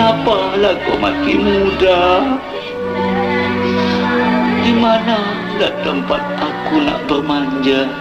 Kenapalah kau makin muda? Di mana dah tempat aku nak bermanja?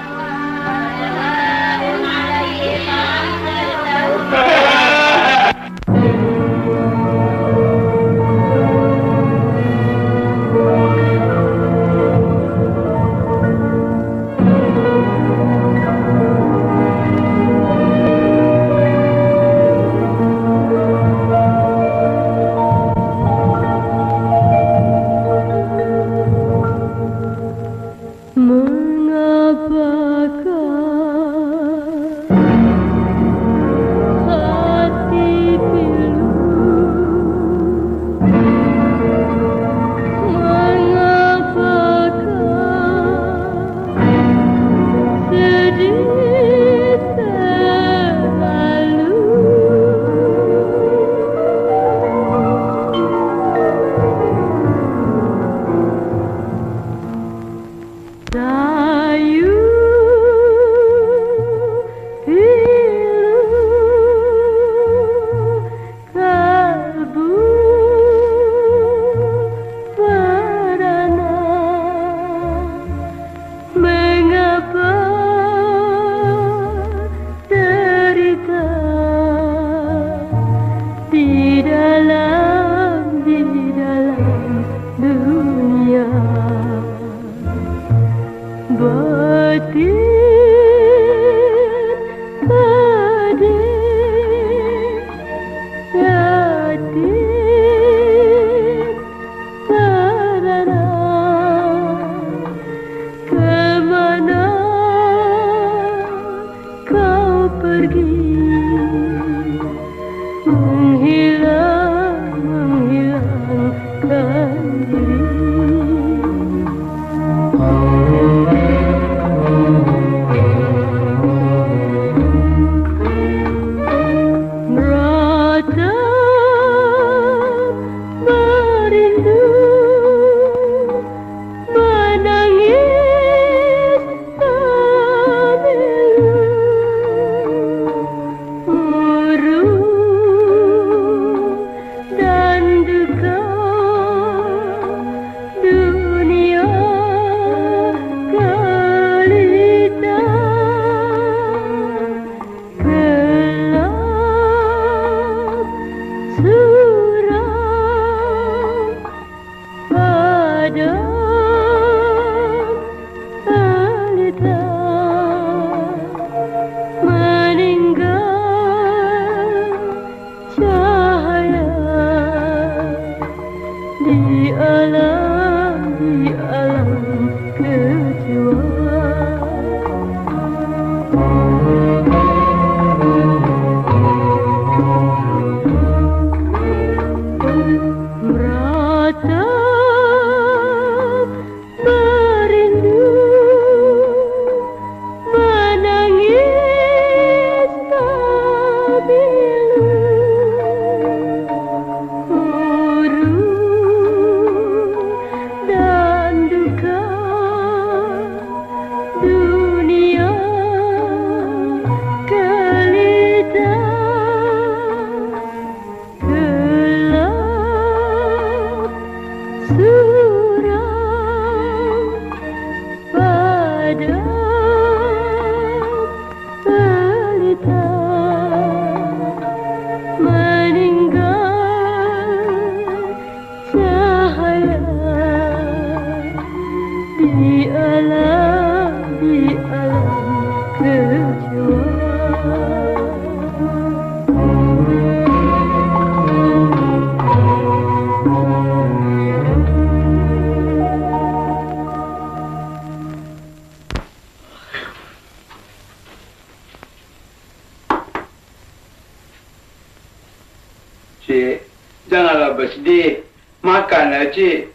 Cik, janganlah bersedih. Makanlah, Cik.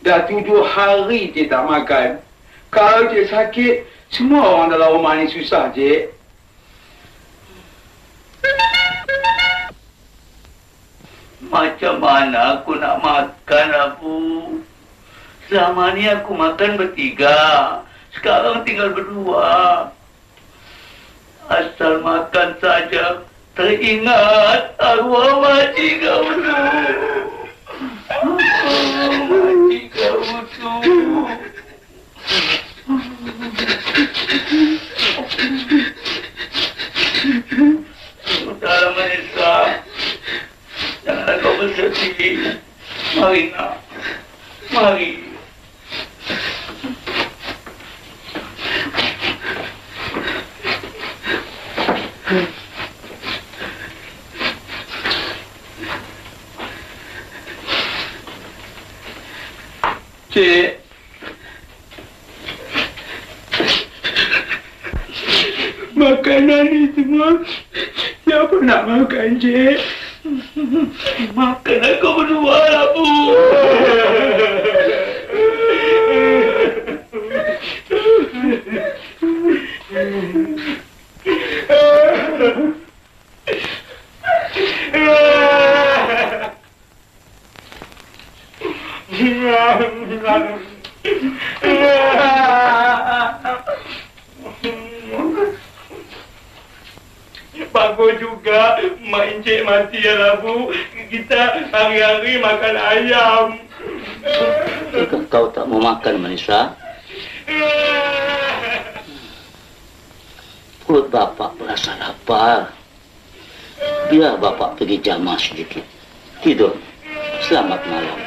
Dah 7 hari Cik tak makan. Kalau Cik sakit, semua orang dalam rumah ni susah, Cik. Macam mana aku nak makan, Abu? Selama ni aku makan bertiga. Sekarang tinggal berdua. Asal makan saja, teringat arwah makcik kau tu. Makcik kau tu. Sudahlah Manisa. Janganlah kau bersedih. Mari nak. Mari. Cik. Makanan ni semua siapa nak makan, Cik? Makan aku berdua lah, Bu. Bagus juga mak encik mati ya lah, Bu. Kita hari-hari makan ayam. Jika kau tak mau makan, Manisa, perut bapak berasa lapar. Biar bapak pergi jamah sedikit. Tidur. Selamat malam.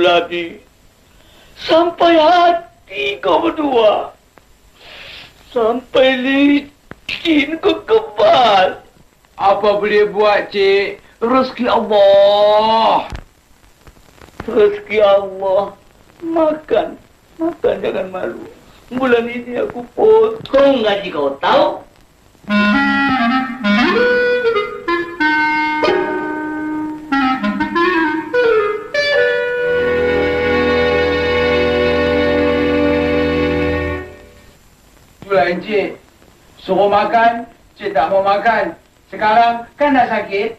Labi, sampai hati kau berdua, sampai licin ke kepal. Apa boleh buat, Cik? Rezeki Allah. Rezeki Allah. Makan. Makan jangan malu. Bulan ini aku potong gaji kau, tahu? Encik suruh makan, Cik tak mau makan. Sekarang kan dah sakit.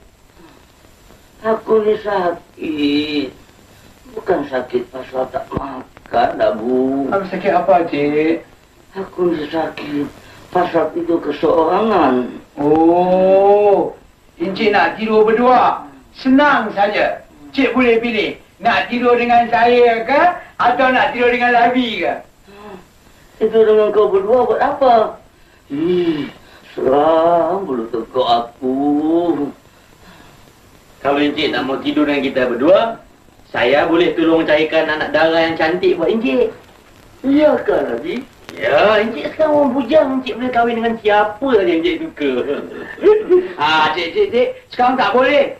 Aku ni sakit. Bukan sakit pasal tak makan dah, Bu. Apa sakit apa, Cik? Aku ni sakit pasal tidur keseorangan. Oh, Encik nak tidur berdua. Senang saja. Cik boleh pilih. Nak tidur dengan saya ke atau nak tidur dengan Labi ke? Itu dengan kau berdua buat apa? Seram bulu tegak aku. Kalau Encik nak mau tidur dengan kita berdua, saya boleh tolong carikan anak dara yang cantik buat Encik. Iya kan, Nabi? Ya, Encik sekarang orang bujang. Encik boleh kahwin dengan siapa saja Encik suka. Cik. Sekarang tak boleh.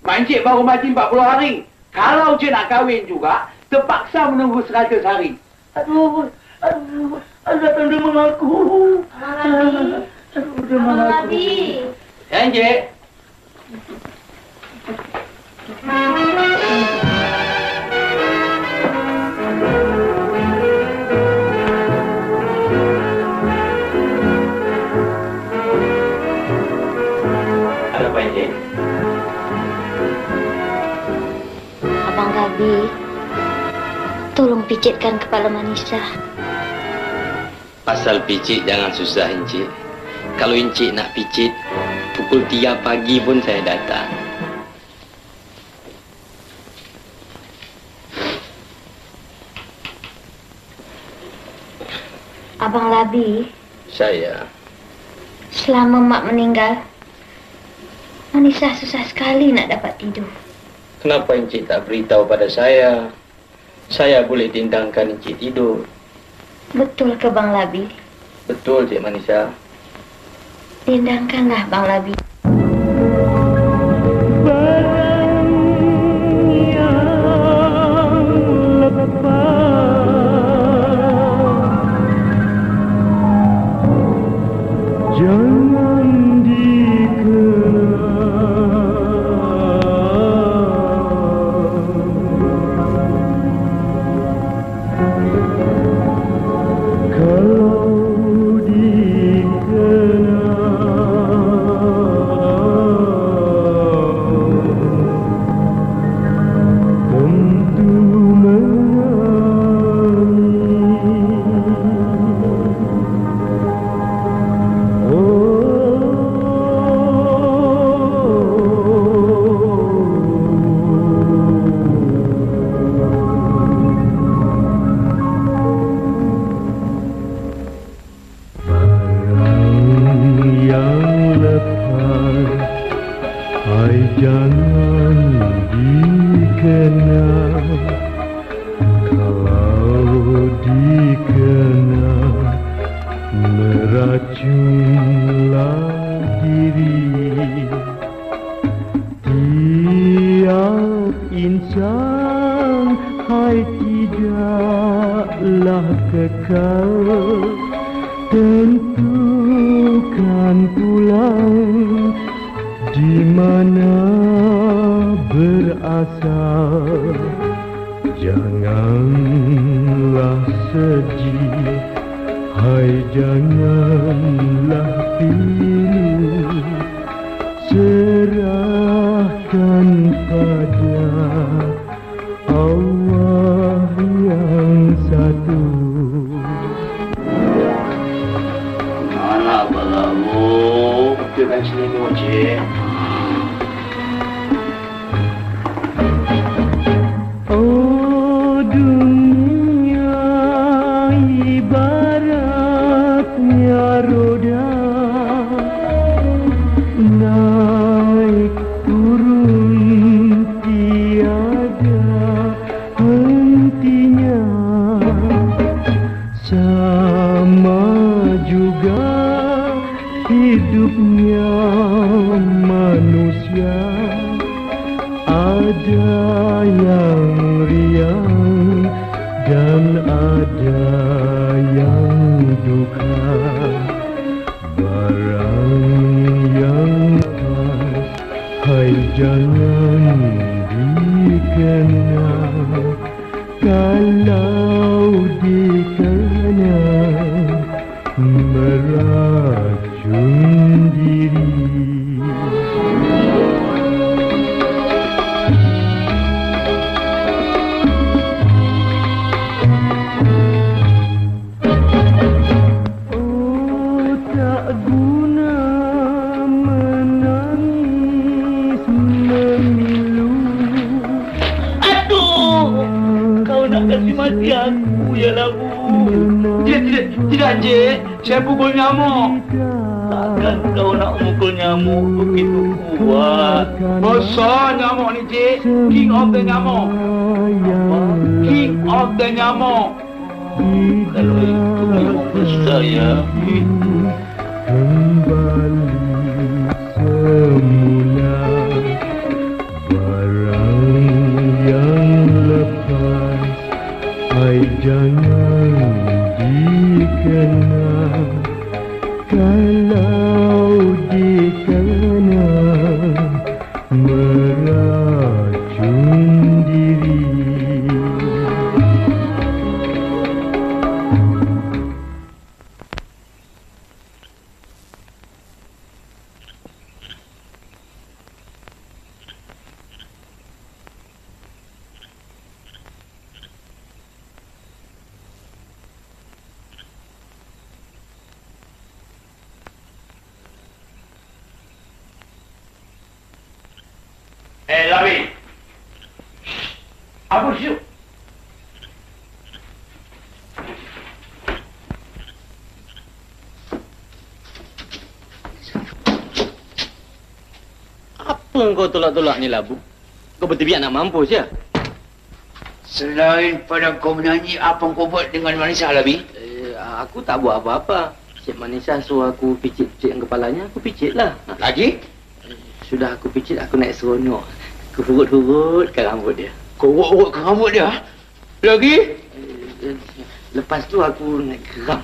Mak Encik baru mati 40 hari. Kalau Cik nak kahwin juga, terpaksa menunggu 100 hari. Aduh, datang demam aku. Aduh, demam aku. Ya, Encik. Ada apa, Encik? Abang Rabi, tolong pijitkan kepala Manisa. Pasal picit jangan susah, Encik. Kalau Encik nak picit, pukul 3 pagi pun saya datang. Abang Rabi, Saya. selama mak meninggal, Manisa susah sekali nak dapat tidur. Kenapa Encik tak beritahu pada saya? Saya boleh tindangkan Encik tidur. Betul ke Bang Labi? Betul, Cik Manisa. Tindangkanlah Bang Labi. Racunlah diri tiap insan, hai tidaklah kekal, tentukan pulang di mana berasal. Janganlah sedih, hai janganlah pilu, serahkan pada Allah yang satu. Mana balamu? Kita sini Cik. Oh dunia ibaratnya roda, naik turun tiada hentinya. Sama juga hidupnya manusia, ada yang riang dan ada yang duka. Barang yang pas, hai jangan dikenal. Kalau dikenal, meracun diri. Mati aku ya labu. Tidak Encik, saya pukul nyamuk. Takkan kau nak mukul nyamuk begitu kuat? Besar nyamuk ni Cik, king of the nyamuk. King of the nyamuk. Kalau itu memang besar ya. Kembali semula, barang yang lepas, hai jangan dikenal. Kalau dikenal, meracun diri. Labi. Apa sih? Apa kau tolak-tolak ni labu? Kau betul-betul nak mampus ya? Selain pada kau menyanyi, apa kau buat dengan Manisa, Labi? Aku tak buat apa-apa. Cik Manisa suruh aku picit-picit kepalanya, aku picit lah. Lagi? Sudah aku picit, aku naik seronok. Aku hurut-hurutkan rambut dia. Kau urut-urutkan rambut dia? Lagi? Lepas tu aku naik geram.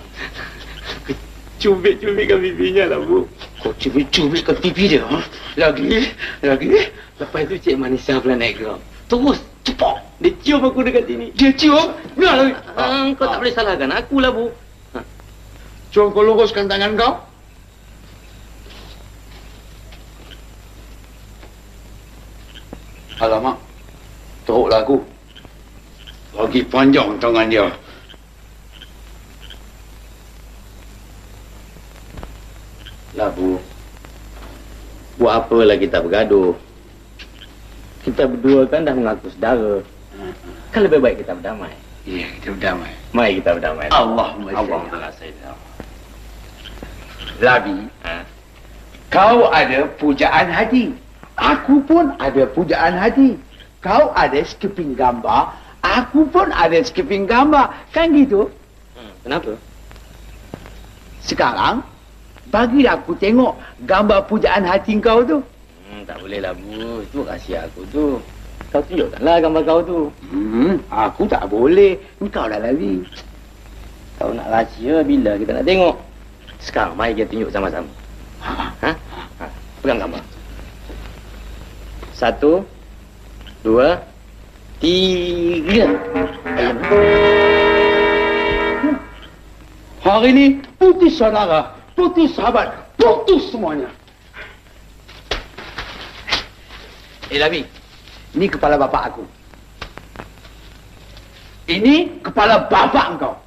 Aku cubit-cubitkan pipinya labu. Kau cubit-cubitkan pipi dia? Lagi? Lagi? Lepas tu Cik Manisa pula naik geram. Terus, cepat. Dia cium aku dekat sini. Dia cium? Biar lagi. Kau tak boleh salahkan aku labu. Cuba kau luruskan tangan kau. Alamak, teruklah aku. Lagi panjang tangan dia. Labu, buat apalah kita bergaduh? Kita berdua kan dah mengaku saudara. Kan lebih baik kita berdamai. Ya, kita berdamai. Mari kita berdamai. Allahumma salli. Labi, kau ada pujaan hati. Aku pun ada pujaan hati. Kau ada skipping gambar, aku pun ada skipping gambar. Kan gitu? Kenapa? Sekarang, bagilah aku tengok gambar pujaan hati kau tu. Tak boleh lah, Bu. Itu rahsia aku tu. Kau tunjukkanlah gambar kau tu. Aku tak boleh. Engkau dah lari. Kau nak rahsia bila kita nak tengok? Sekarang, mari kita tunjuk sama-sama. Ha? Pegang gambar. 1, 2, 3. Hari ni putus saudara, putus sahabat, putus semuanya. Labi, ini kepala bapak aku. Ini kepala bapak engkau.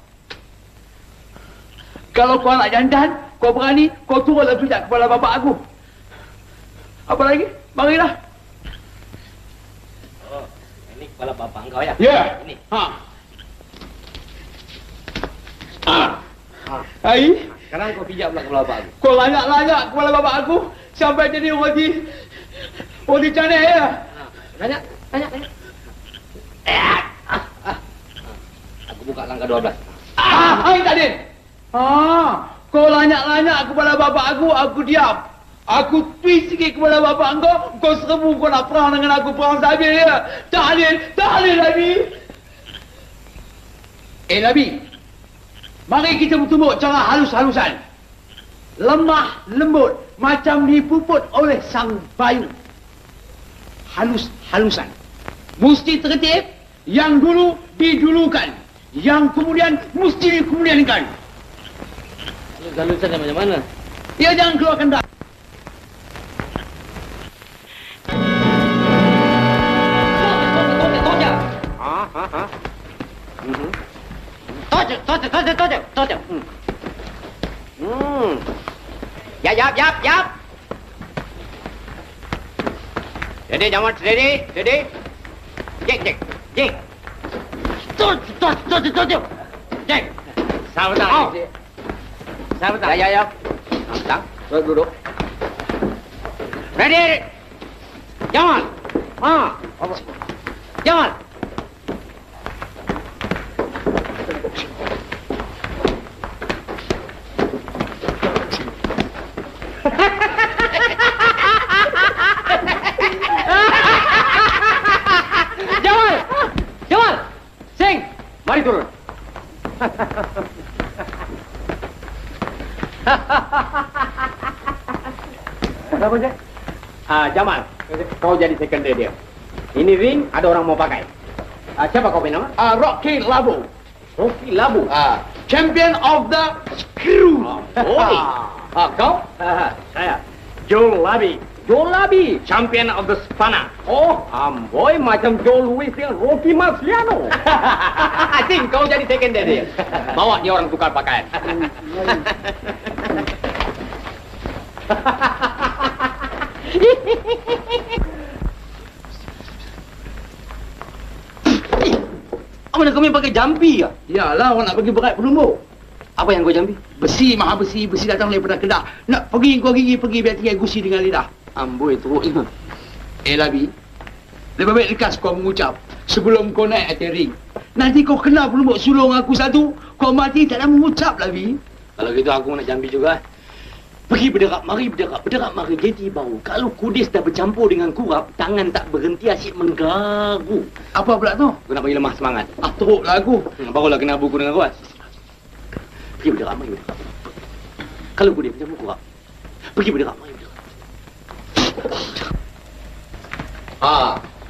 Kalau kau nak jantan, kau berani, kau turunlah pijak kepala bapak aku. Apa lagi? Marilah. Oh, ini kepala bapak engkau ya? Ya. Ini. Hai. Sekarang kau pijak pula kepala bapak aku. Kau lanyak-lanyak kepala bapak aku sampai jadi roti canai ya. Lanyak. Aku buka langkah 12. Hai Tadin. Kau lanyak-lanyak kepala bapak aku diam. Aku twist sikit kepala bapak kau serbu kau nak perang dengan aku, perang sabil ya. Tak boleh Nabi. Nabi. Mari kita bertumbuk cara halus-halusan. Lemah, lembut, macam dipuput oleh sang bayu. Halus-halusan. Mesti tertib, yang dulu didulukan. Yang kemudian mesti dikemudiankan. Halus-halusan macam mana? Dia jangan keluarkan darah. Tojo. Yap. Ready, Jamal, ready. Jek. Tojo. Jek. Sabar. Ya. Tang. Duduk. Ready. Jamal. Jamal. Jamal, Sing, mari turun. Apa je? Jamal, kau jadi secondary dia. Ini ring ada orang mau pakai. Siapa kau punya nama? Rocky Labu. Rocky Labu. Champion of the Screw. Kau? Saya. Joe Labi, champion of the Spana. Oh, boy, macam Joe Louis dengan Rocky Marciano. Sing, kau jadi secondary. Bawa dia orang tukar pakaian. Apa nak kau pakai jampi ya? Yalah, orang nak pergi berat penumbuk. Apa yang kau jampi? Besi datang daripada Kedah. Nak pergi kau gigi pergi biar tinggal gusi dengan lidah. Amboi, teruk ni. Labi, lebih baik lekas kau mengucap sebelum kau naik atas ring. Nanti kau kena penumbuk sulung aku satu, kau mati tak nak mengucap, Labi. Kalau gitu aku nak jampi juga. Pergi berderap mari, jadi bau. Kalau kudis dah bercampur dengan kurap, tangan tak berhenti asyik menggagu. Apa pula tu? Aku nak bagi lemah semangat. Teruklah aku. Barulah kena buku dengan kuat. Pergi berderap mari. Kalau kudis bercampur kurap, pergi berderap mari.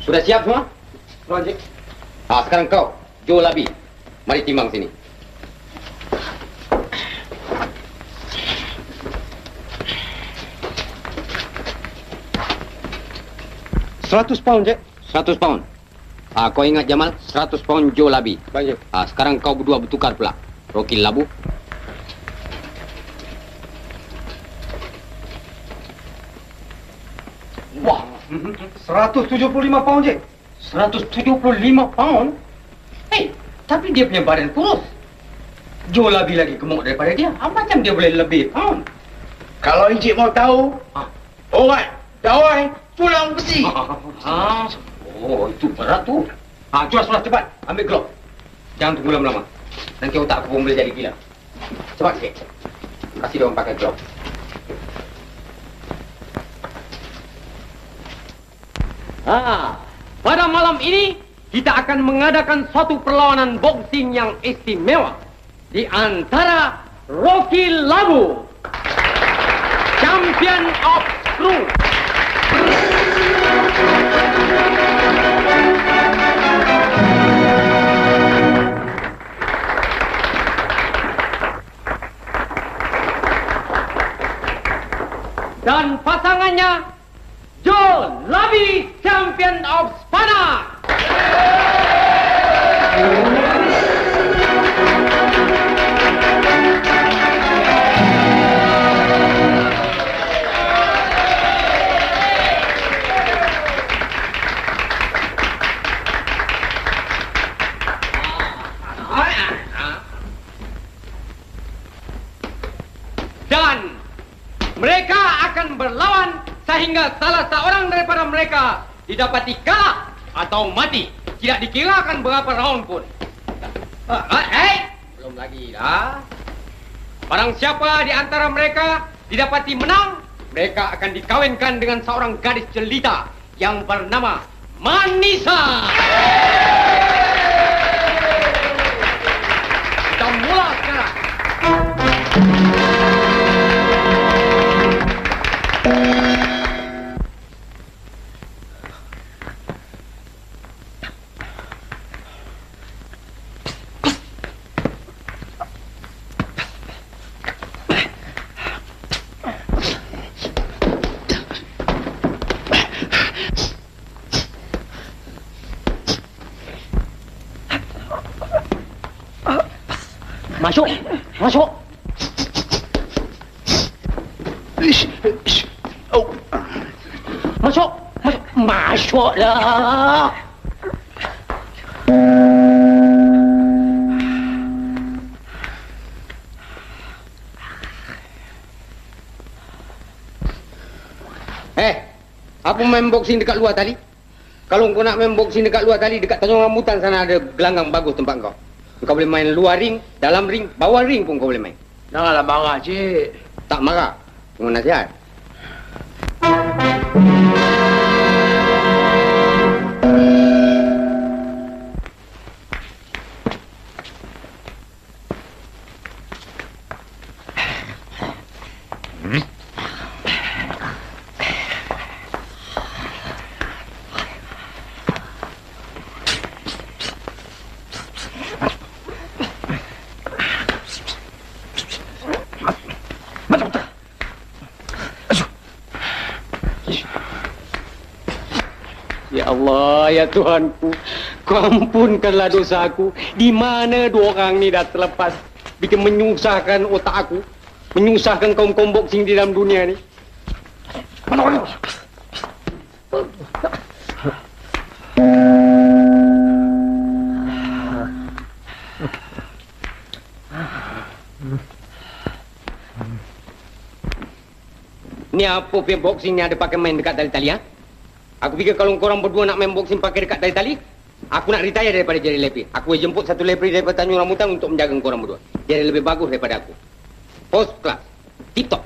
Sudah siap semua? Tuan Cik. Sekarang kau, Joe Labi. Mari timbang sini. £100, Cik. 100 pound. Kau ingat Jamal, 100 pound Joe Labi. Baik, Cik. Sekarang kau berdua bertukar pula. Rocky Labu. Wah, 175 pound, Cik. 175 pound? Tapi dia punya badan kurus. Joe Labi lagi gemuk daripada dia. Macam dia boleh lebih pound? Kalau Encik mau tahu, alright, dawai, pulang besi. Oh, itu berat tu. Cepat. Ambil glove. Jangan tunggu lama-lama. Nanti otak aku pun boleh jadi gila. Cepat sikit. Kasih dia orang pakai glove. Pada malam ini kita akan mengadakan suatu perlawanan boxing yang istimewa di antara Rocky Labu, Champion of Screw, dan pasangannya Joe Labi, Champion of Spana. Dan mereka akan berlawan sehingga salah seorang daripada mereka didapati kalah atau mati. Tidak dikirakan berapa round pun. Belum lagi dah. Barang siapa di antara mereka didapati menang, mereka akan dikawinkan dengan seorang gadis jelita yang bernama Manisa. Kita mula sekarang. Masuk, masuk. Masuk, masuk, masuklah. Apa main boxing dekat luar tadi? Kalau kau nak main boxing dekat luar tadi, dekat Tanjung Rambutan sana ada gelanggang bagus tempat kau. Kau boleh main luar ring, dalam ring, bawah ring pun kau boleh main. Janganlah marah, cik. Tak marah. Cuma nasihat. Ya Allah, ya Tuhanku, kau ampunkanlah dosaku. Di mana dua orang ni dah terlepas, bikin menyusahkan otak aku, menyusahkan kaum-kaum boxing di dalam dunia ni. Ni apa punya boxing ni ada pakai main dekat tali-tali, ha? Aku fikir kalau korang berdua nak main boxing pakai dekat tali-tali, aku nak retire daripada jadi lepri. Aku jemput satu lepri daripada Tanjung Rambutan untuk menjaga korang berdua. Dia lebih bagus daripada aku. First class. Tip top.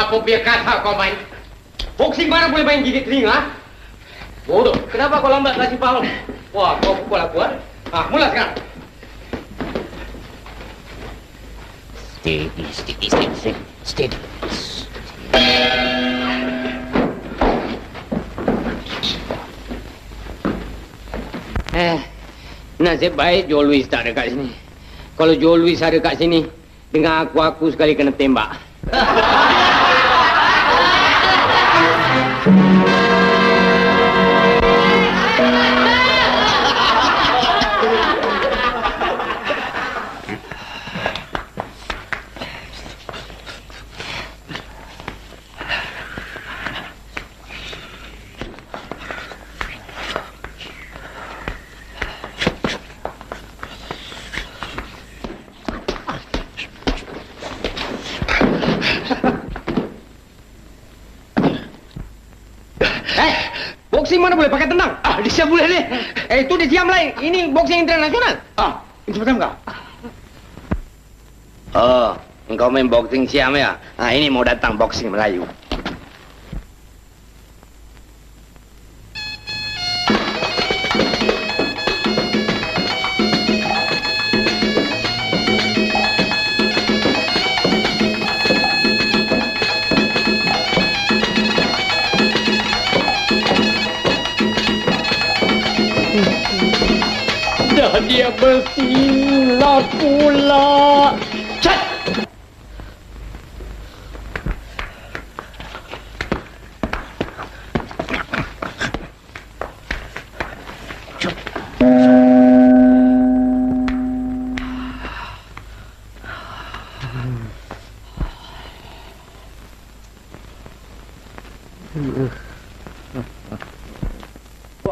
Apa punya kata kau main? Boxing mana boleh main gigit telinga? Bodoh. Kenapa kau lambat kasih paham? Wah, kau pukul aku, ha? Mula sekarang. Steady. Nasib baik Joe Louis tak ada kat sini. Kalau Joe Louis ada kat sini, dengan aku sekali kena tembak. Boxing mana boleh pakai tenang? Dia boleh ni. Itu dia diam lain. Ini boxing internasional. Itu betul enggak? Oh, engkau main boxing Siam ya? Ini mau datang boxing Melayu. Dia bersilat pula. Cat!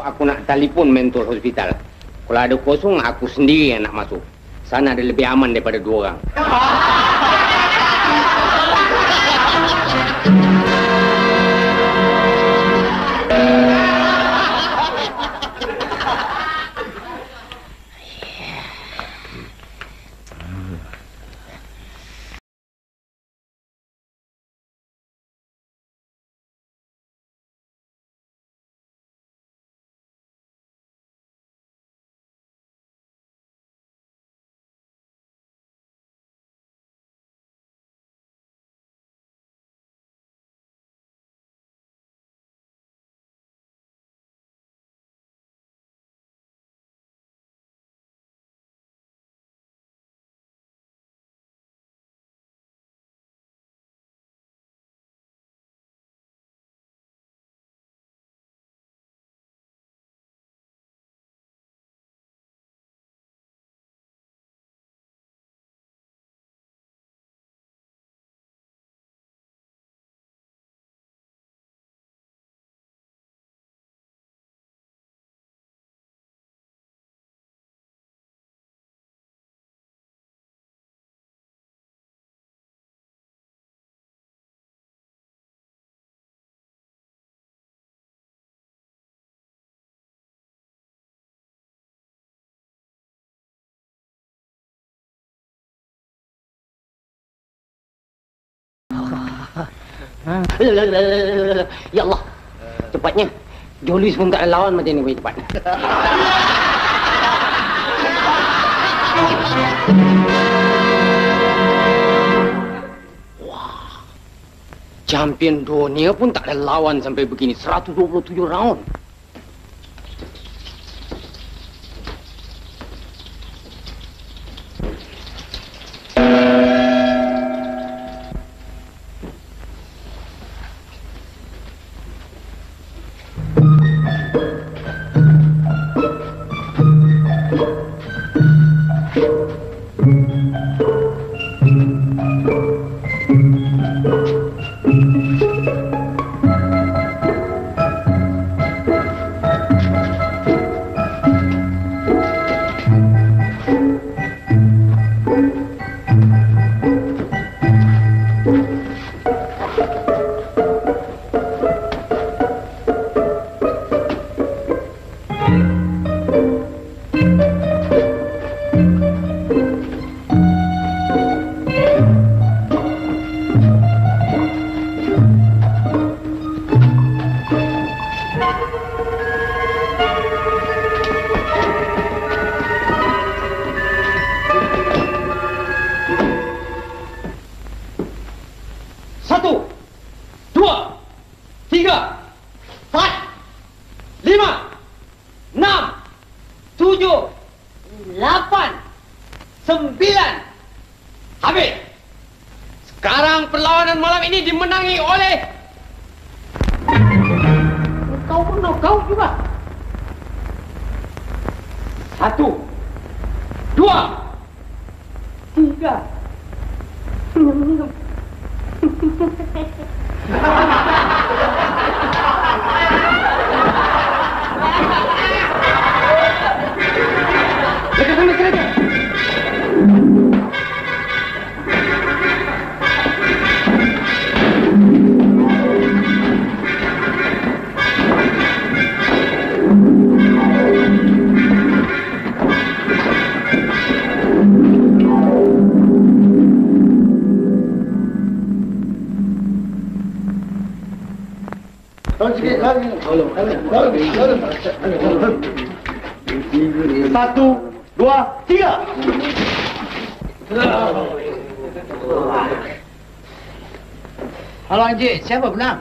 Aku nak telefon mentor hospital. Kalau ada kosong, aku sendiri yang nak masuk. Sana ada lebih aman daripada 2 orang. Ya Allah, cepatnya. Jolis pun tak ada lawan macam ni, cepat. Wah, champion dunia pun tak ada lawan sampai begini. 127 round. Habis. Sekarang perlawanan malam ini dimenangi oleh... Kau pun knockout juga. 1, 2, 3. Dekat sama kereta. Satu, dua, tiga. Halo Encik, siapa menang?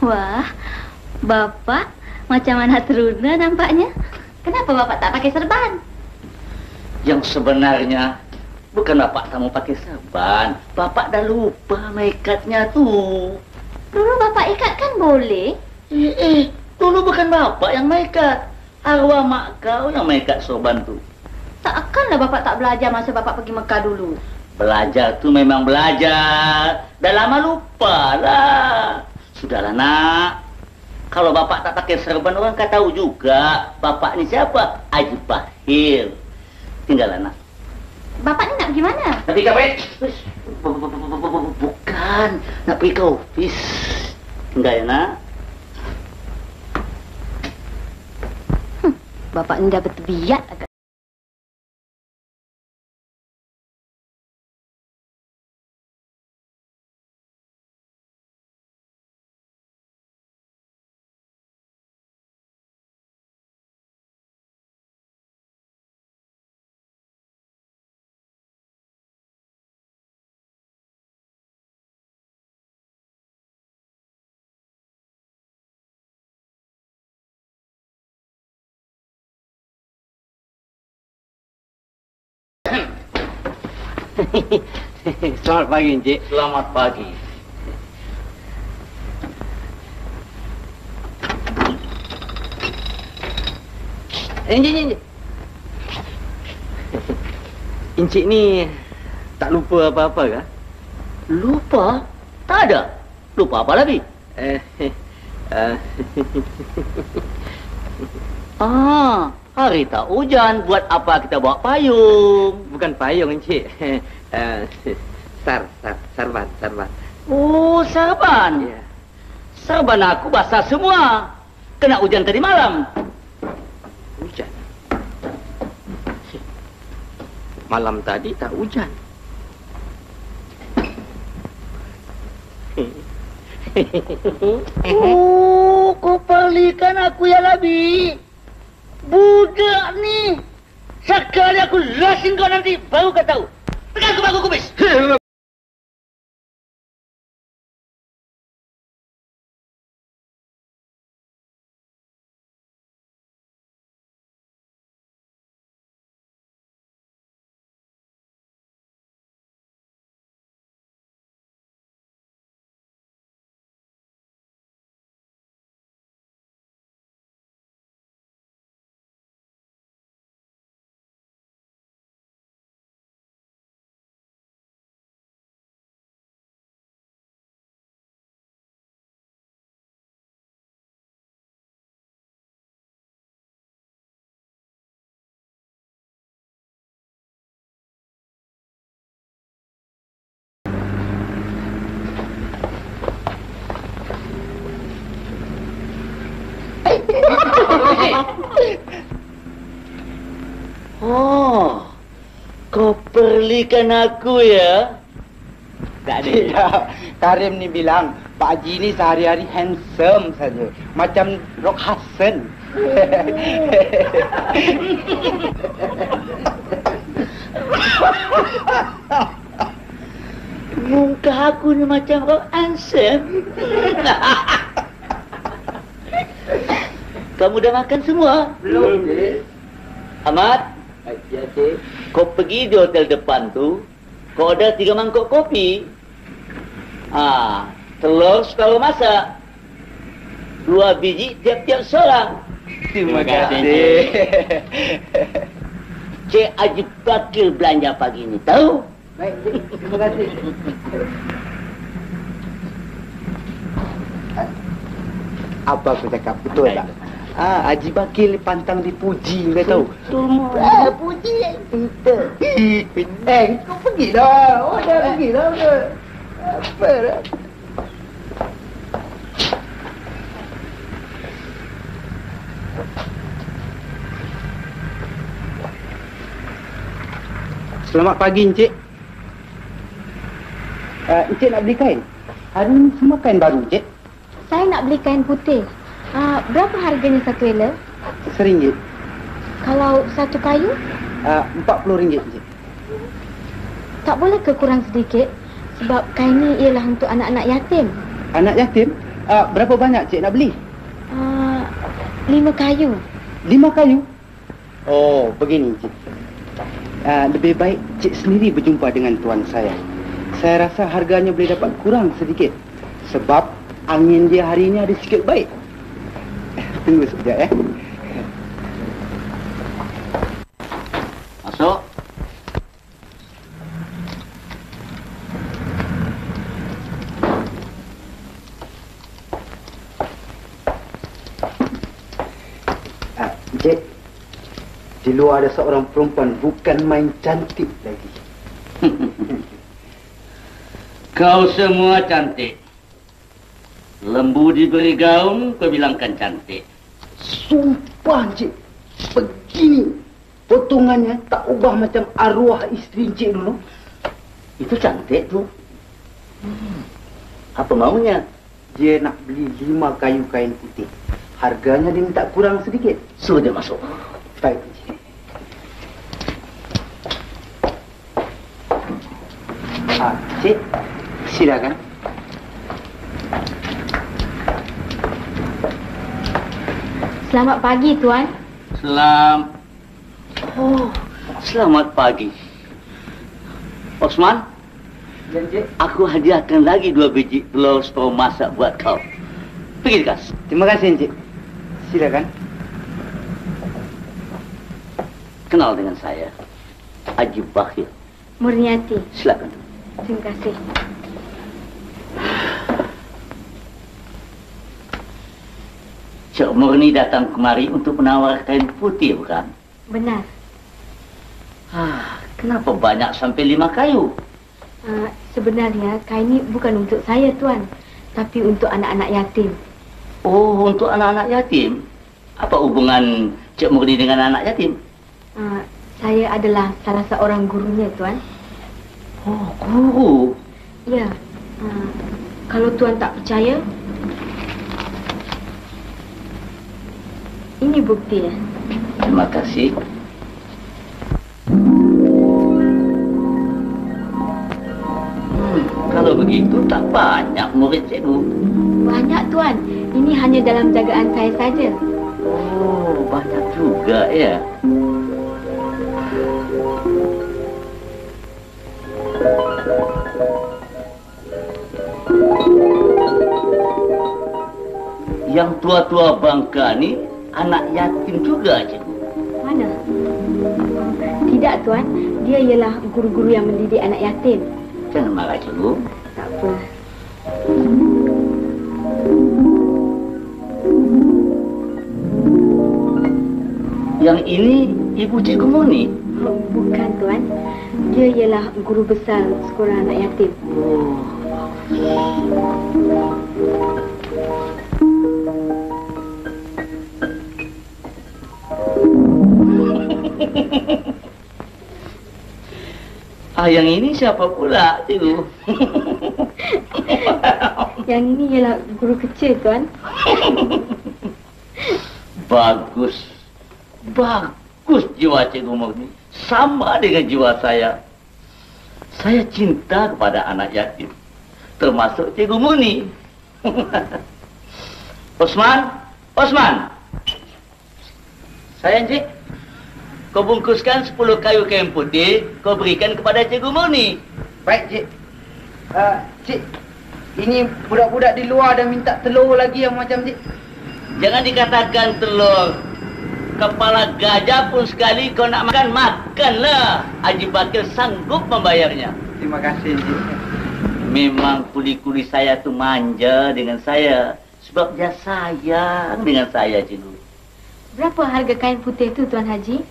Wah, Bapak macam anak teruna nampaknya. Kenapa Bapak tak pakai serban? Yang sebenarnya bukan Bapak tak mau pakai serban. Bapak dah lupa mengikatnya tuh. Dulu Bapak ikat kan boleh? Dulu bukan Bapak yang mengikat. Arwah mak kau yang mengikat sorban tuh. Takkanlah Bapak tak belajar masa Bapak pergi Mekah dulu. Belajar tuh memang belajar. Dah lama lupa lah. Sudahlah nak. Kalau Bapak tak pakai serban orang kan tahu juga Bapak ni siapa? Haji Bahir. Tinggallah nak. Bapak ni nak pergi mana? Nak pergi ke apa? Bukan. Nak pergi ke ofis. Tinggal ya nak. Bapak ni dah bertebiat agak. Selamat pagi, Encik. Selamat pagi. Encik. Encik ni tak lupa apa-apa ke? Lupa? Tak ada. Lupa apa lagi? Hari tak hujan, buat apa kita bawa payung? Bukan payung, Encik. Sarban. Oh, sarban. Ya. Sarban aku basah semua. Kena hujan tadi malam. Hujan. Malam tadi tak hujan. Kau palikan aku ya Labi. Budak ni. Sekali aku lasin kau nanti, baru kau tahu. Tekan aku kubis. Oh, kau perlikan aku ya? Tak ada. Karim ni bilang, Pak Haji ni sehari-hari handsome saja. Macam Rock Hudson. Muka aku ni macam Rock Hudson. Kamu dah makan semua? Belum, Cik. Ahmad, Ya, Cik. kau pergi di hotel depan tu, kau order 3 mangkuk kopi. Telur sekali masak. 2 biji tiap-tiap seorang. Terima kasih. Cik Haji Bakil belanja pagi ni, tahu? Baik, Cik. Terima kasih. Apa aku cakap? Betul tak? Haji Bakil pantang dipuji, kau tahu? Puji. Kau pergi dah. Oh, dah pergi dah. Apa dah? Selamat pagi, Encik. Encik nak beli kain? Hari ni semua kain baru, Encik. Saya nak beli kain putih. Berapa harganya satu helai? RM1. Kalau satu kayu, RM40, Encik. tak boleh ke kurang sedikit? Sebab kain ni ialah untuk anak-anak yatim. Anak yatim? Berapa banyak Cik nak beli? 5 kayu. 5 kayu? Oh, begini, Cik. Lebih baik Cik sendiri berjumpa dengan tuan saya. Saya rasa harganya boleh dapat kurang sedikit. Sebab angin dia hari ini ada sikit baik. Tunggu sekejap, Masuk. Cik, di luar ada seorang perempuan bukan main cantik lagi. Kau semua cantik. Lembu diberi gaung, kau bilangkan cantik. Sumpah, Cik. Begini. Potongannya tak ubah macam arwah isteri Cik dulu. Itu cantik tu. Apa maunya? Dia nak beli 5 kayu kain putih. Harganya dia minta kurang sedikit. Suruh dia masuk. Baik, Cik. Cik, silakan. Selamat pagi, Tuan. Selamat pagi. Osman, Ya, Cik. aku hadiahkan lagi 2 biji telur setengah masak buat kau. Pergi dekat. Terima kasih, Cik. Silakan. Kenal dengan saya, Haji Bakil. Murniati. Silakan. Terima kasih. Cik Murni datang kemari untuk menawar kain putih, bukan? Benar. Kenapa banyak sampai 5 kayu? Sebenarnya kain ini bukan untuk saya, Tuan. Tapi untuk anak-anak yatim. Oh, untuk anak-anak yatim? Apa hubungan Cik Murni dengan anak yatim? Saya adalah salah seorang gurunya, Tuan. Oh, guru. Ya. Kalau Tuan tak percaya, ini bukti ya. Terima kasih. Kalau begitu tak banyak murid cikgu. Banyak, Tuan. Ini hanya dalam jagaan saya saja. Oh, banyak juga ya. Yang tua-tua bangka ni anak yatim juga, cikgu. Mana? Tidak, Tuan. Dia ialah guru-guru yang mendidik anak yatim. Jangan marah, cikgu. Tak apa. Yang ini ibu cikgu Murni. Bukan, Tuan. Dia ialah guru besar sekolah anak yatim. Yang ini siapa pula, cikgu? Yang ini ialah guru kecil, Tuan. Bagus. Bagus jiwa Cikgu Murni. Sama dengan jiwa saya. Saya cinta kepada anak yatim. Termasuk Cikgu Murni. Osman. Saya, Cik. Kau bungkuskan 10 kayu kain putih, kau berikan kepada Cikgu Murni. Baik, Cik. Cik, ini budak-budak di luar dah minta telur lagi yang macam Cik. Jangan dikatakan telur. Kepala gajah pun sekali kau nak makan, makanlah. Haji Bakir sanggup membayarnya. Terima kasih, Cik. Memang kuli-kuli saya tu manja dengan saya. Sebab dia sayang dengan saya, cikgu. Berapa harga kain putih tu, Tuan Haji?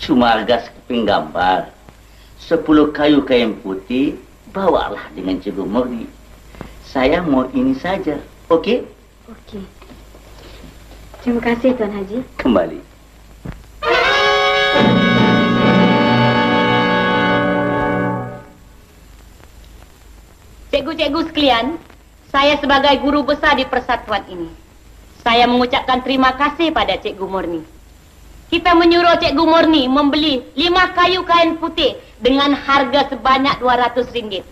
Cuma harga sekeping gambar. 10 kayu kain putih, bawalah dengan Cikgu Murni. Saya mau ini saja, okey? Okey. Terima kasih, Tuan Haji. Kembali. Cikgu-cikgu sekalian, saya sebagai guru besar di persatuan ini, saya mengucapkan terima kasih pada Cikgu Murni. Kita menyuruh Cikgu Murni membeli 5 kayu kain putih dengan harga sebanyak RM200.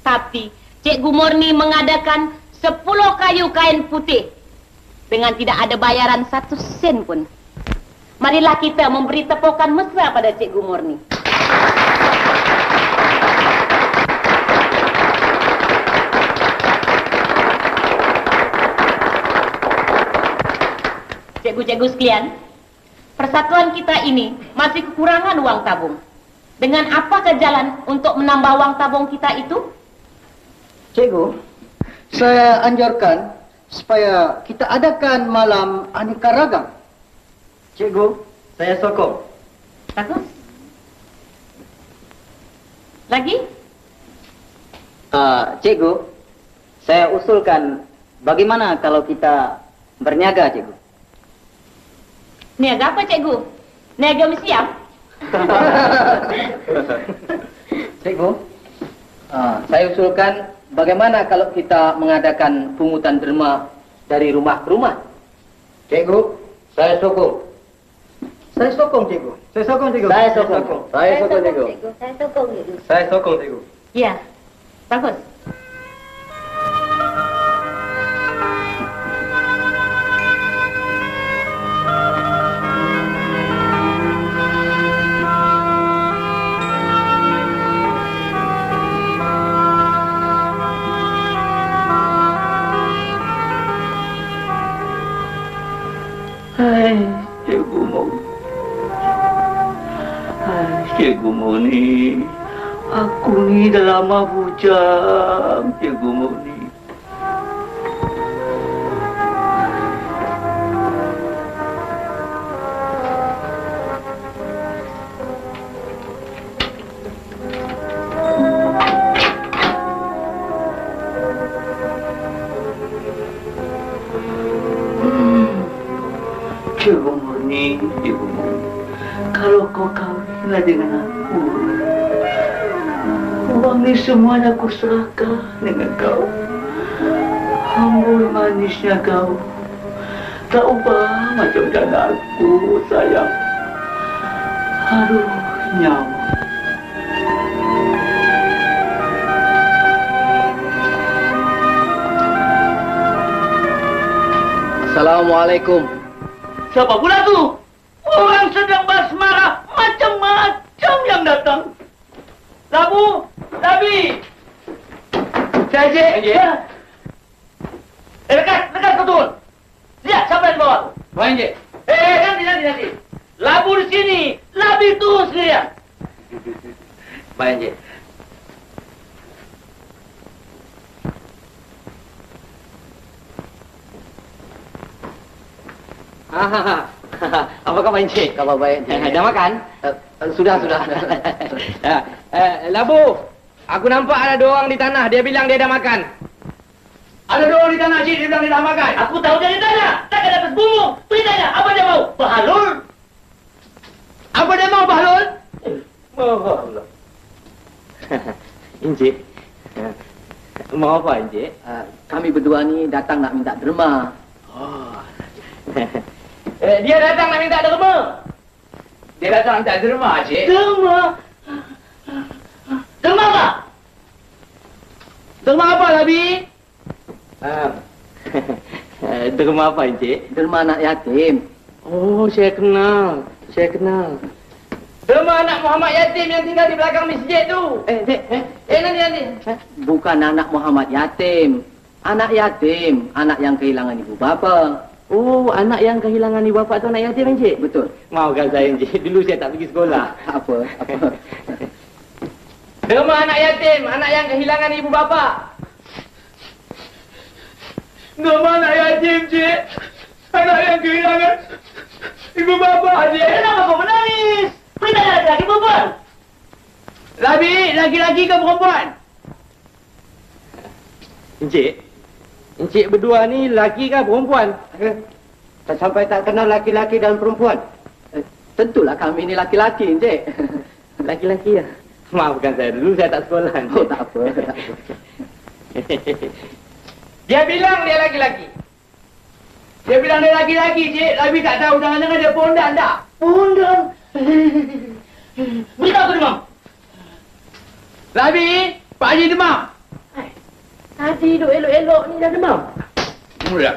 Tapi Cikgu Murni mengadakan 10 kayu kain putih dengan tidak ada bayaran 1 sen pun. Marilah kita memberi tepukan mesra pada Cikgu Murni. Cikgu-cikgu sekalian, persatuan kita ini masih kekurangan uang tabung. Dengan apakah jalan untuk menambah uang tabung kita itu? Cikgu, saya anjurkan supaya kita adakan malam aneka ragam. Cikgu, saya sokong. Bagus. Lagi? Cikgu, saya usulkan bagaimana kalau kita berniaga, Cikgu? Niaga apa, Cikgu? Niaga mesiam? Cikgu, saya usulkan bagaimana kalau kita mengadakan pungutan derma dari rumah ke rumah? Cikgu, saya sokong. Saya sokong, Cikgu. Saya sokong, Cikgu. Saya sokong. Saya sokong, Cikgu. Saya sokong, Cikgu. Saya sokong, Cikgu. Ya, bagus. Hai, Cikgu Murni. Hai, Cikgu Murni. Aku ni dah lama bujang, Cikgu Murni. Cikgu Murni, Cikgu Murni. Kalau kau kahwinlah dengan aku, uang ni semuanya aku serahkan dengan kau. Amboi manisnya kau. Tak ubah macam janda aku, sayang. Aduh, nyawa. Assalamualaikum. Siapa pula tu? Orang sedang basmara, macam-macam yang datang. Labu, Labi. Saya Cik. Dekat kau turun. Lihat siapa yang bawa. Baik, Cik. Nanti. Labu di sini, Labi turun sendirian. Baik, Cik. Apa khabar, Encik? Khabar baik, Cik. Dah makan? Sudah. Labu, aku nampak ada 2 orang di tanah. Dia bilang dia dah makan. Ada 2 orang di tanah, Cik. Dia bilang dia dah makan. Aku tahu dia di tanah. Takkan atas bumbu. Beritanya, apa dia mau? Bahalul. Apa dia mau, Bahlul? Bahalul. Encik. Mau apa, Encik? Kami berdua ni datang nak minta derma. Oh. Dia datang nak minta derma. Dia datang minta derma, Cik. Derma? Derma apa? Derma apa, Labi? Derma apa, Encik? Derma anak yatim. Oh, saya kenal. Saya kenal. Derma anak Muhammad yatim yang tinggal di belakang masjid tu. Nanti. Bukan anak Muhammad yatim. Anak yatim. Anak yang kehilangan ibu bapa. Oh, anak yang kehilangan ibu bapa tu anak yatim, Encik? Betul. Maafkan saya, Encik. Dulu saya tak pergi sekolah. Apa? Derma anak yatim. Anak yang kehilangan ibu bapa. Derma anak yatim, Cik. Anak yang kehilangan ibu bapa, Cik. Kenapa kau menangis? Kita ada laki-laki perempuan. Labi, laki-laki ke perempuan? Encik berdua ni laki ke perempuan? Sampai tak kenal laki-laki dan perempuan. Tentulah kami ni laki-laki, Encik. Laki-laki ya? Maafkan saya, dulu saya tak sekolah. Oh, tak apa. Dia bilang dia laki-laki. Dia bilang dia laki-laki, Cik. Labi tak tahu, jangan-jangan dia pondan tak? Pondan? Beritahu aku demam. Labi, Pak Haji demam. Tadi duduk elok-elok ni dah demam. Mula.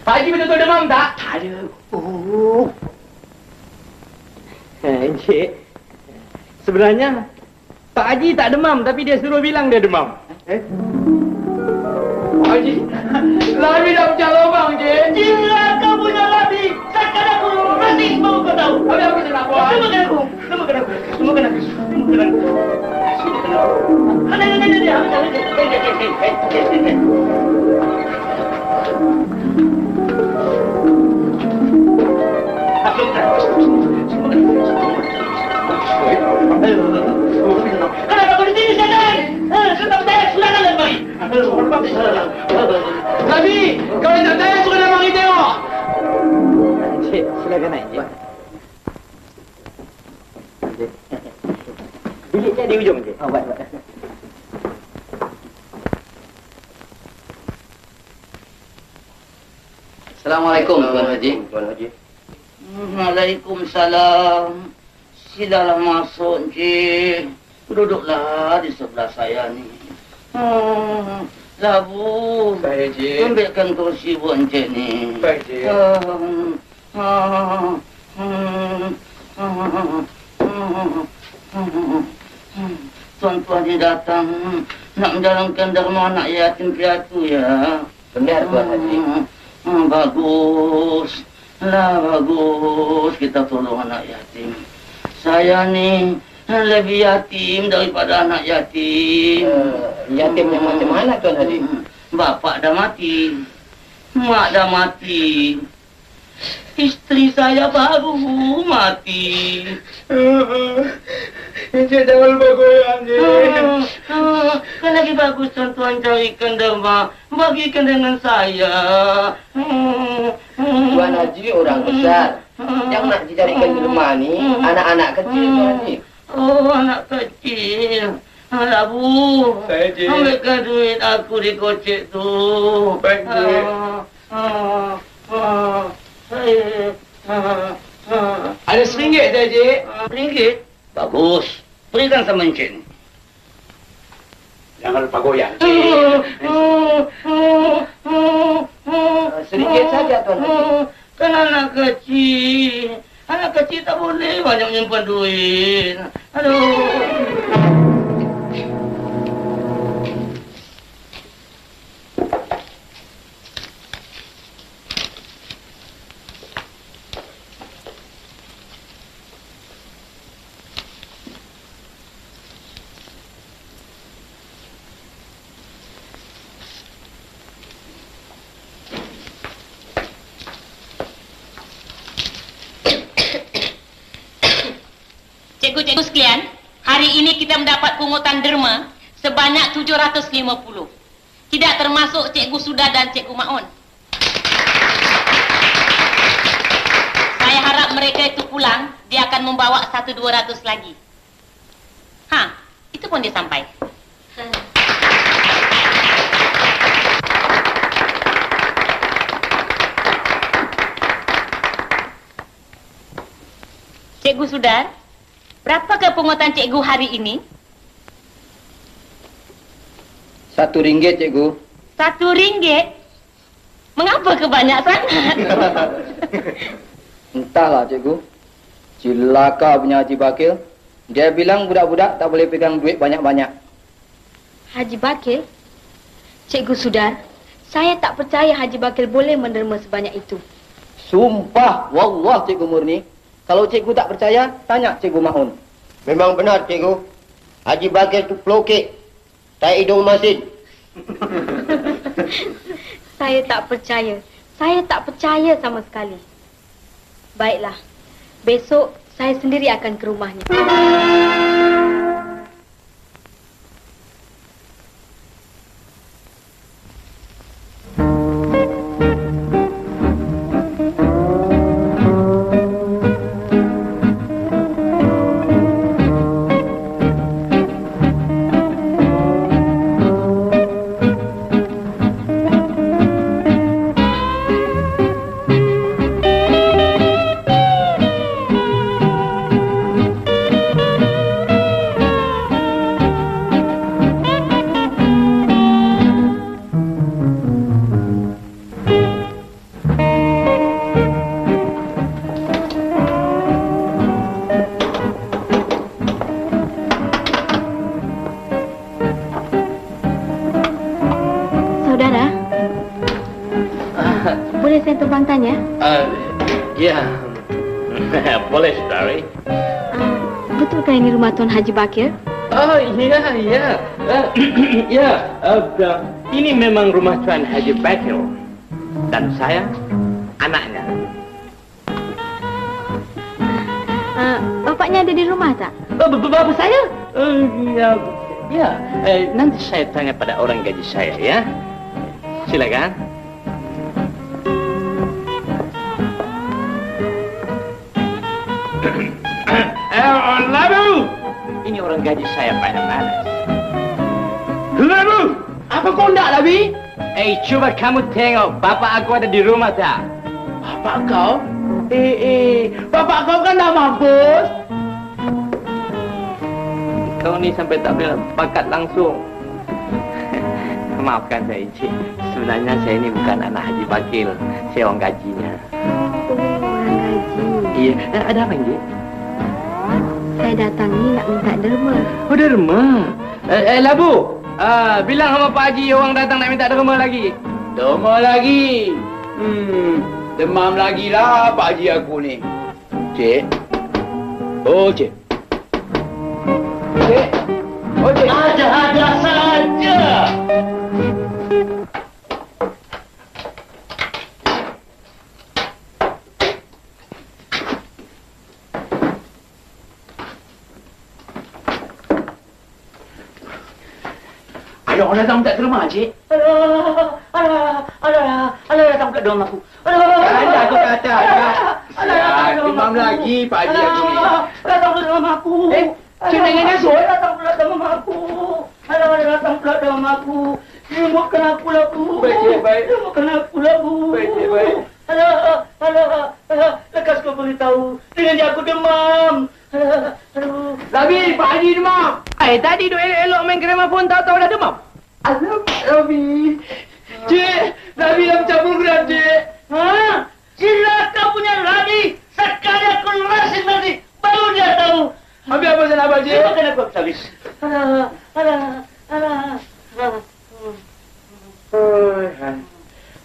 Pak Haji betul-betul demam tak? Tak ada. Oh. Encik, sebenarnya Pak Haji tak demam, tapi dia suruh bilang dia demam. Pak Haji, Labi dah pecah lubang, Cik. Jika kau punya Labi, takkan aku mati mau kau tahu. Habis aku nak buat. Semakan aku. Kenapa kau di sini, setan? Tetap saya sudah nak mari. Labi, kalau tak saya suruh nak mari tengok. Cik, silakan naik, Cik. Biliknya di ujung, Cik. Oh, baik. Assalamualaikum, Tuan Haji. Tuan Haji. Waalaikumsalam. Silalah masuk, Encik. Duduklah di sebelah saya ni. Labu. Baik, Cik. Ambilkan kursi buat Encik ni. Baik, Cik. Tuan-tuan ni datang nak menjalankan derma anak yatim piatu ya. Benar, Tuan Haji. Bagus. Bagus kita tolong anak yatim. Saya ni lebih yatim daripada anak yatim. Yatim yang macam mana, Tuan Haji? Bapak dah mati. Mak dah mati. Isteri saya baru mati. Encik jangan lupa goyang, Cik. Kan lagi bagus tuan-tuan carikan derma. Bagikan dengan saya. Tuan Haji orang besar. Yang nak dicarikan derma ni anak-anak kecil, Tuan Haji. Oh, anak kecil. Labu. Saya, Cik. Ambilkan duit aku di kocek tu. Baik, Cik. Ada RM1 saya, Cik. RM1? Bagus. Berikan sama Encik ni. Jangan lupa goyang, Cik. Sedikit saja, Tuan Haji. Kan anak kecil. Anak kecil tak boleh banyak menyimpan duit. Aduh. Cikgu-cikgu sekalian, hari ini kita mendapat pungutan derma sebanyak 750. Tidak termasuk Cikgu Suda dan Cikgu Maun. Saya harap mereka itu pulang, dia akan membawa 1-200 lagi. Ha, itu pun dia sampai. Cikgu Sudar, berapakah pungutan cikgu hari ini? RM1, cikgu. RM1? Mengapa kebanyak sangat? Entahlah, cikgu. Cilaka punya Haji Bakil. Dia bilang budak-budak tak boleh pegang duit banyak-banyak. Haji Bakil? Cikgu Sudar, saya tak percaya Haji Bakil boleh menderma sebanyak itu. Sumpah, wallah Cikgu Murni. Kalau cikgu tak percaya, tanya Cikgu Maun. Memang benar, cikgu. Haji Bakil tu pelokek. Tak hidung masin. Saya tak percaya. Saya tak percaya sama sekali. Baiklah. Besok saya sendiri akan ke rumahnya. Boleh saya tumpang tanya? Ya, boleh saudari. Betulkah ini rumah Tuan Haji Bakir? Oh, ya. Ini memang rumah Tuan Haji Bakir. Dan saya, anaknya. Bapaknya ada di rumah tak? Bapak saya? Nanti saya tanya pada orang gaji saya, ya. Silakan. Labu! Ini orang gaji saya pada malas. Labu! Apa kau nak, Labi? Cuba kamu tengok bapak aku ada di rumah tak? Bapak kau? Bapak kau kan dah mampus. Kau ni sampai tak boleh bakat langsung. Maafkan saya, Encik. Sebenarnya saya ini bukan anak Haji Bakil. Saya orang gajinya. Orang gaji? Iya. Ada apa, Encik? Saya datang ni nak minta derma. Oh, derma? Labu, bilang sama Pak Haji orang datang nak minta derma lagi. Derma lagi? Demam lagi lah Pak Haji aku ni. Cik. Oh, Cik. Cik. Oh, Cik. Ada saja. Ada orang datang minta terima, Cik. Alah, datang pula dalam aku. Ada aku kata. Demam lagi Pak Haji aku ni. Datang pula dalam aku. Cik nak nyasut? Datang pula dalam aku. Datang pula dalam aku. Limutkan aku lah, Bu. Baik, Cik, baik. Limutkan aku lah, Bu. Baik, Cik, baik. Lekas kau beritahu. Dengan dia aku demam. Aduh. Labi, Pak Haji demam. Tadi duk elok-elok main gramafon tahu-tahu dah demam. Alam, Labi. Cik, Labi dah bercampur geram, Cik. Cilaka punya Labi. Sekali aku rasin nanti. Baru dia tahu. Habis apa saya nak buat, Cik? Makan aku habis.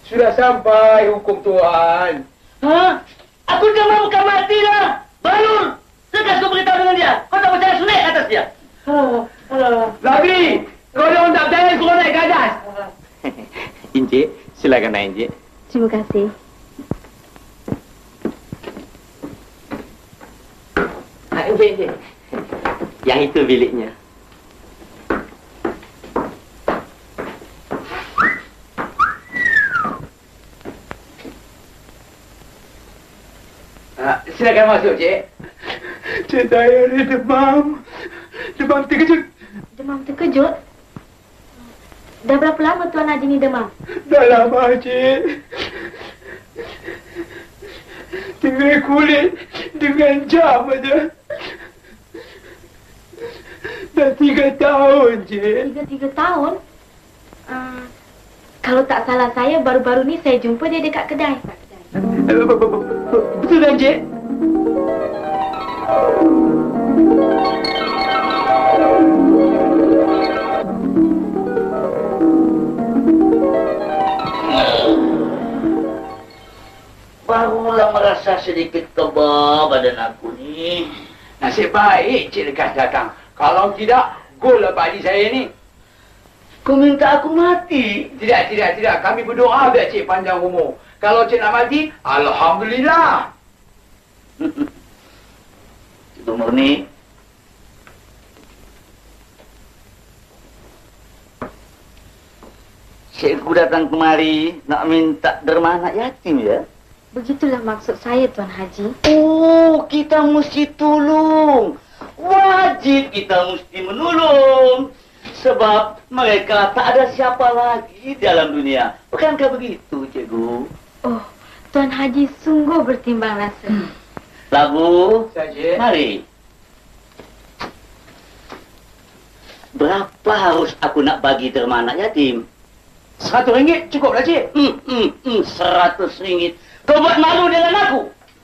Sudah sampai hukum Tuhan. Aku demam bukan mati lah. Balur. Lekas kau beritahu dengan dia. Kau tak percaya sunaik atas dia. Labi, kau dah tak percaya suruh naik ke atas. Encik, silakan naik, Encik. Terima kasih. Encik. Yang itu biliknya. Silakan masuk, Cik. Cik, saya ni demam. Demam terkejut. Demam terkejut? Dah berapa lama Tuan Haji ni demam? Dah lama, Cik. Dengan kulit, dengan jam aja. Dah 3 tahun, Cik. 3 tahun? Kalau tak salah saya, baru-baru ni saya jumpa dia dekat kedai. Betul kan, Cik? Barulah merasa sedikit kebal badan aku ni. Nasib baik Cik Lekas datang. Kalau tidak, gol lah Pak Haji saya ni. Kau minta aku mati? Tidak. Kami berdoa biar Cik panjang umur. Kalau Cik nak mati, Alhamdulillah. Cikgu Murni. Cikgu datang kemari nak minta derma anak yatim ya? Begitulah maksud saya, Tuan Haji. Oh, kita mesti tolong. Wajib kita mesti menolong. Sebab mereka tak ada siapa lagi dalam dunia. Bukankah begitu, Cikgu? Oh, Tuan Haji sungguh bertimbang rasa. Labu, Saja. mari. Berapa harus aku nak bagi derma anak yatim? RM100 cukup lah, Cik. 100 ringgit. Kau buat malu dengan aku.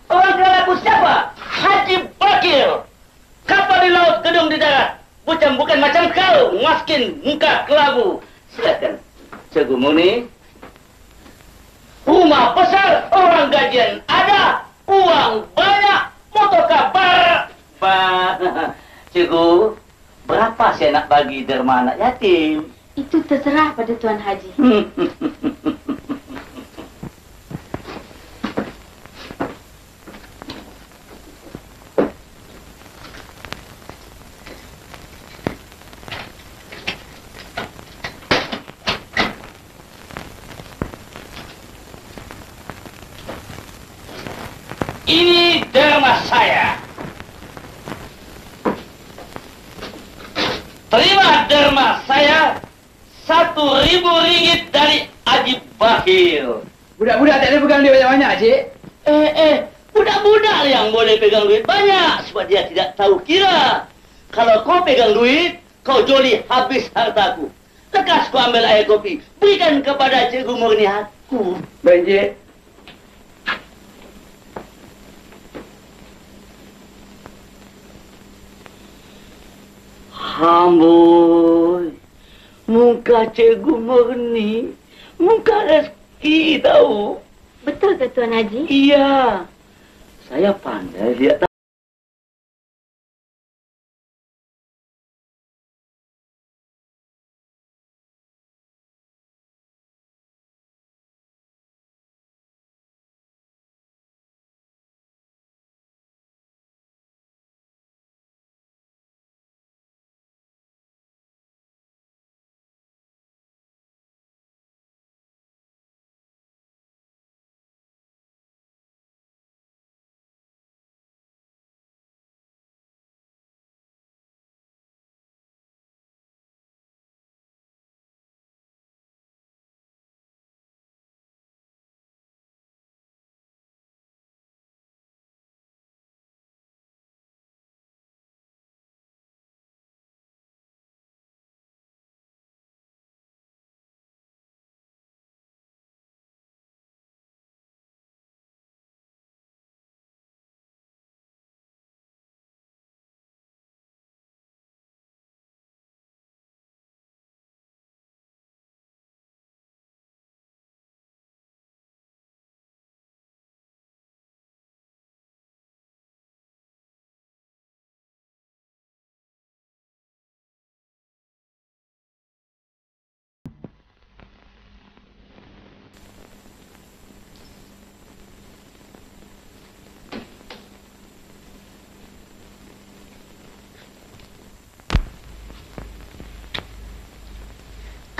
Orang kenal aku siapa? Haji Bakir. Kapal di laut, gedung di darat. Bukan macam kau, miskin, muka kelabu. Silakan, Cikgu Murni. Rumah besar, orang gajian ada, uang banyak, motor kabar. Cikgu, berapa saya nak bagi derma anak yatim? Itu terserah pada Tuan Haji. Ini derma saya. Terima derma saya. RM1.000 dari Haji Bakir. Budak-budak tak boleh pegang duit banyak-banyak, Cik. Budak-budak yang boleh pegang duit banyak sebab dia tidak tahu kira. Kalau kau pegang duit, kau joli habis hartaku. Lekas kau ambil air kopi, berikan kepada Cikgu Murni aku. Baik, Cik. Amboi, muka Cikgu Murni, muka rezeki tahu. Betul ke Tuan Haji? Iya, saya pandai lihat.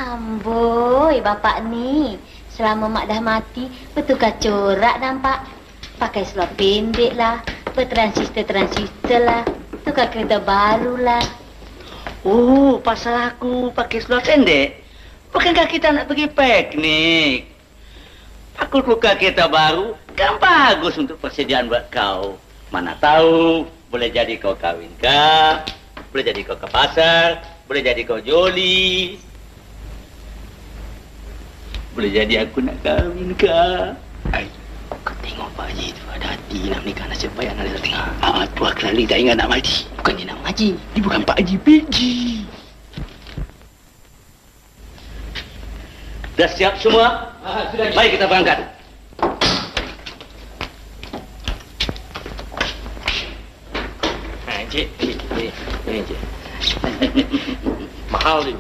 Amboi, bapak ni. Selama mak dah mati, bertukar corak nampak. Pakai seluar pendek lah, bertransistor lah, tukar kereta baru lah. Oh, pasal aku pakai seluar pendek. Bukankah kita nak pergi piknik? Pakul kuka kita baru kan bagus untuk persediaan buat kau. Mana tahu, boleh jadi kau kawin kah? Boleh jadi kau ke pasar, boleh jadi kau joli. Boleh jadi aku nak kawin kah? Kau tengok Pak Haji tu ada hati nak menikah nasib baik anak dia tengah. Tu Akrali dah ingat nak maji. Bukan dia nak maji. Dia bukan Pak Haji, Peji. Dah siap semua? Sudah. Mari kita berangkat. Cik. Cik. Mahal ni.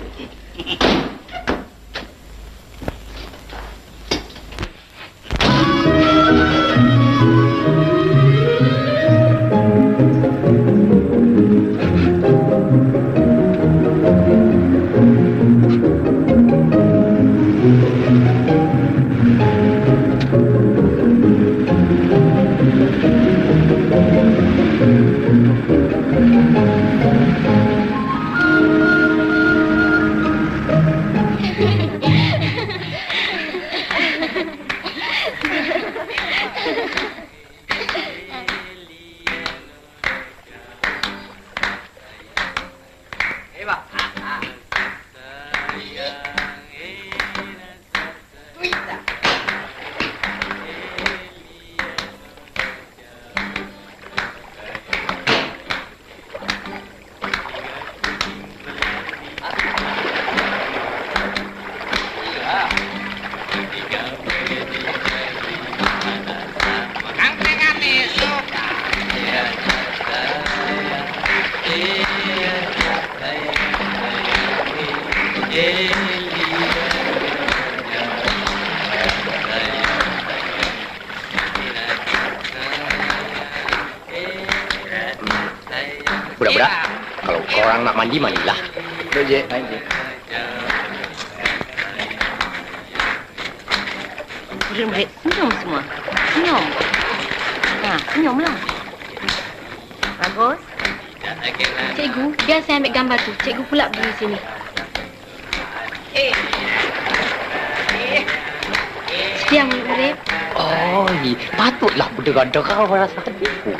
Budak-budak, kalau korang nak mandi, mandilah. Boleh, Cik. Murid-murid, senyum semua. Senyum. Senyumlah. Bagus. Cikgu, biar saya ambil gambar tu. Cikgu pula berdiri sini. Sedia murid-murid. Oh, patutlah berderau-derau rasa tertipu.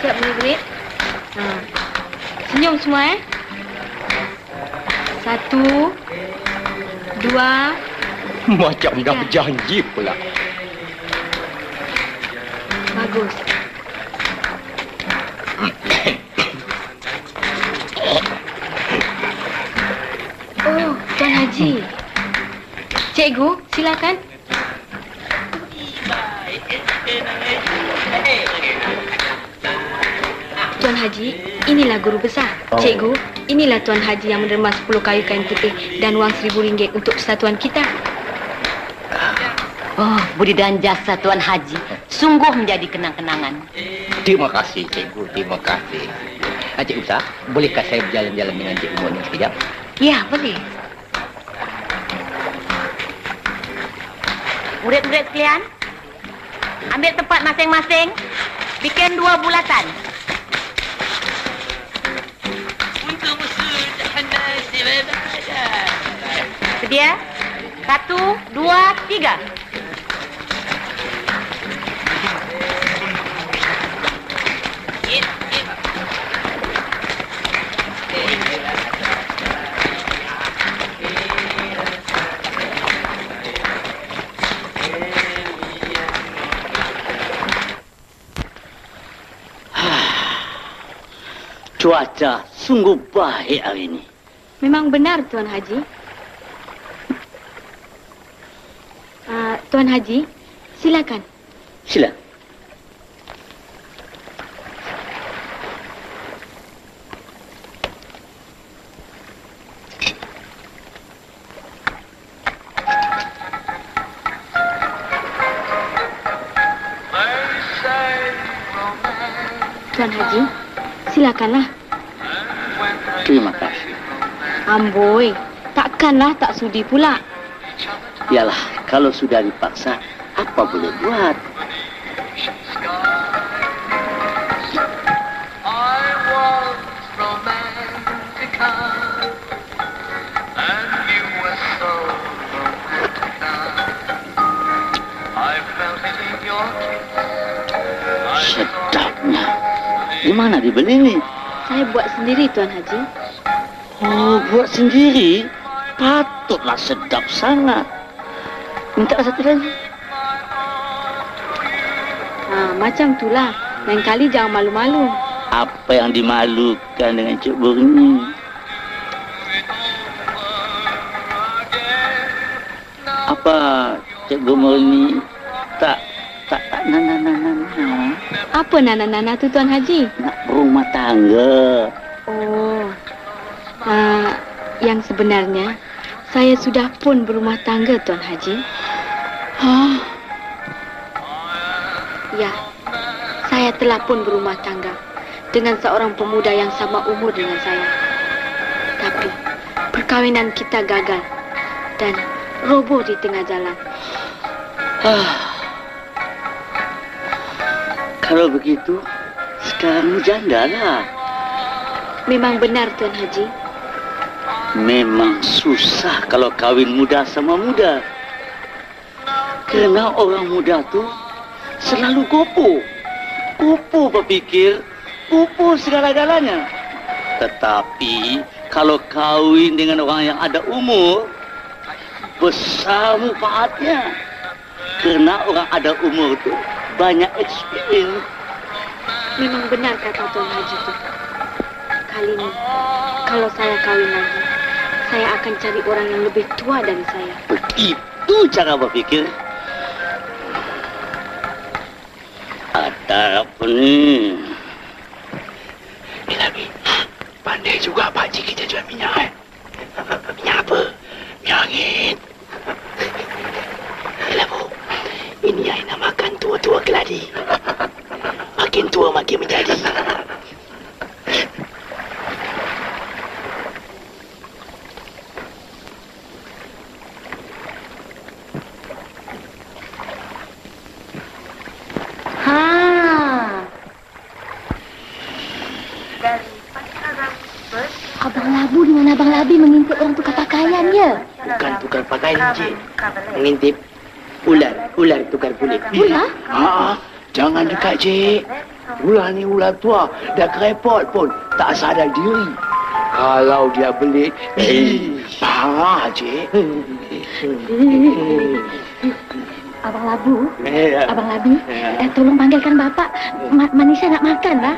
Siap murid-murid. Senyum semua 1, 2. Macam dah berjanji pula. Bagus. Oh, Tuan Haji. Cikgu, silakan. Tuan Haji, inilah guru besar. Cikgu, inilah Tuan Haji yang menerima 10 kayu kain putih dan wang RM1,000 untuk persatuan kita. Oh, budi dan jasa Tuan Haji sungguh menjadi kenang-kenangan. Terima kasih, Cikgu. Terima kasih. Cik Usah, bolehkah saya berjalan-jalan dengan Cikgu Moni sekejap? Ya, boleh. Murid-murid sekalian, ambil tempat masing-masing. Bikin 2 bulatan. Sedia? 1, 2, 3. Cuaca sungguh baik hari ini. Memang benar, Tuan Haji. Tuan Haji, silakan. Sila. Tuan Haji, silakanlah. Terima kasih. Amboi, takkanlah tak sudi pula. Yalah, kalau sudah dipaksa, apa boleh buat? Sedapnya. Di mana dibeli ni? Saya buat sendiri, Tuan Haji. Oh, buat sendiri? Patutlah sedap sangat. Minta satu lagi. Macam itulah. Lain kali jangan malu-malu. Apa yang dimalukan dengan Cik Murni? Apa Cikgu Murni tak nana. Apa nana-nana tu, Tuan Haji? Nak berumah tangga. Oh, yang sebenarnya saya sudah pun berumah tangga, Tuan Haji. Ya, saya telah pun berumah tangga dengan seorang pemuda yang sama umur dengan saya. Tapi perkahwinan kita gagal dan roboh di tengah jalan. Kalau begitu, sekarang janda lah. Memang benar, Tuan Haji. Memang susah kalau kahwin muda sama muda. Kerana orang muda tu selalu gopoh. Gopoh berfikir, gopoh segala-galanya. Tetapi kalau kahwin dengan orang yang ada umur, besar manfaatnya. Kerana orang ada umur tu banyak experience. Memang benar kata Tuan Haji tu. Kali ini, kalau saya kahwin lagi, saya akan cari orang yang lebih tua dari saya. Begitu cara berfikir. Ada apa ni? Tapi pandai juga pakcik kita jual minyak. Minyak apa? Minyak angin. Bu, ini yang namakan tua-tua keladi. Makin tua makin menjadi. Abang Labu dengan Abang Labi mengintip orang tukar pakaian, ya? Bukan tukar pakaian, Cik. Mengintip ular tukar kulit. Ular? Jangan dekat, Cik. Ular ni ular tua. Dah kerepot pun. Tak sadar diri. Kalau dia belit, parah, Cik. Abang Labu, Abang Labi, tolong panggilkan Bapak. Manisa nak makan, lah.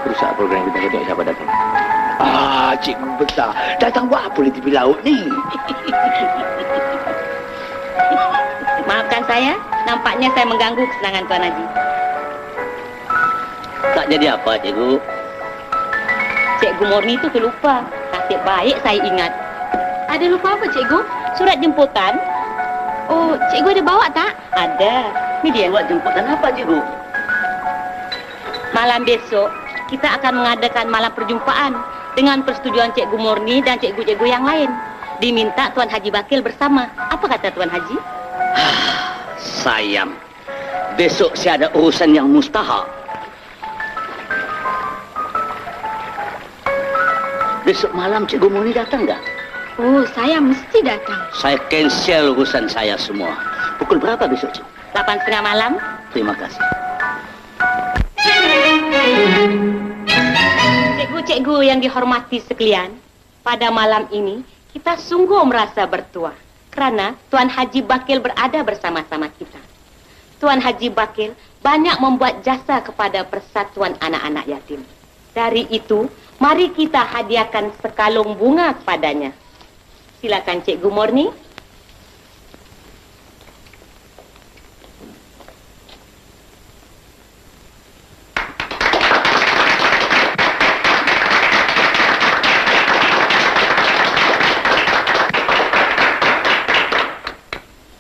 Rusak program kita, tengok siapa datang. Cikgu besar. Datang buat apa di tepi laut ni? Maafkan saya, nampaknya saya mengganggu kesenangan Tuan Haji. Tak jadi apa, Cikgu? Cikgu Murni itu terlupa. Nasib baik saya ingat. Ada lupa apa, Cikgu? Surat jemputan. Oh, Cikgu ada bawa tak? Ada. Ini dia. Buat jemputan apa, Cikgu? Malam besok, kita akan mengadakan malam perjumpaan dengan persetujuan Cikgu Murni dan cikgu-cikgu yang lain. Diminta Tuan Haji Bakil bersama. Apa kata Tuan Haji? Sayang. Besok saya ada urusan yang mustahak. Besok malam Cikgu Murni datang tak? Oh, saya mesti datang. Saya cancel urusan saya semua. Pukul berapa besok, Cik? 8:30 malam. Terima kasih. Cikgu-cikgu yang dihormati sekalian, pada malam ini kita sungguh merasa bertuah kerana Tuan Haji Bakil berada bersama-sama kita. Tuan Haji Bakil banyak membuat jasa kepada persatuan anak-anak yatim. Dari itu, mari kita hadiahkan sekalung bunga kepadanya. Silakan Cikgu Murni.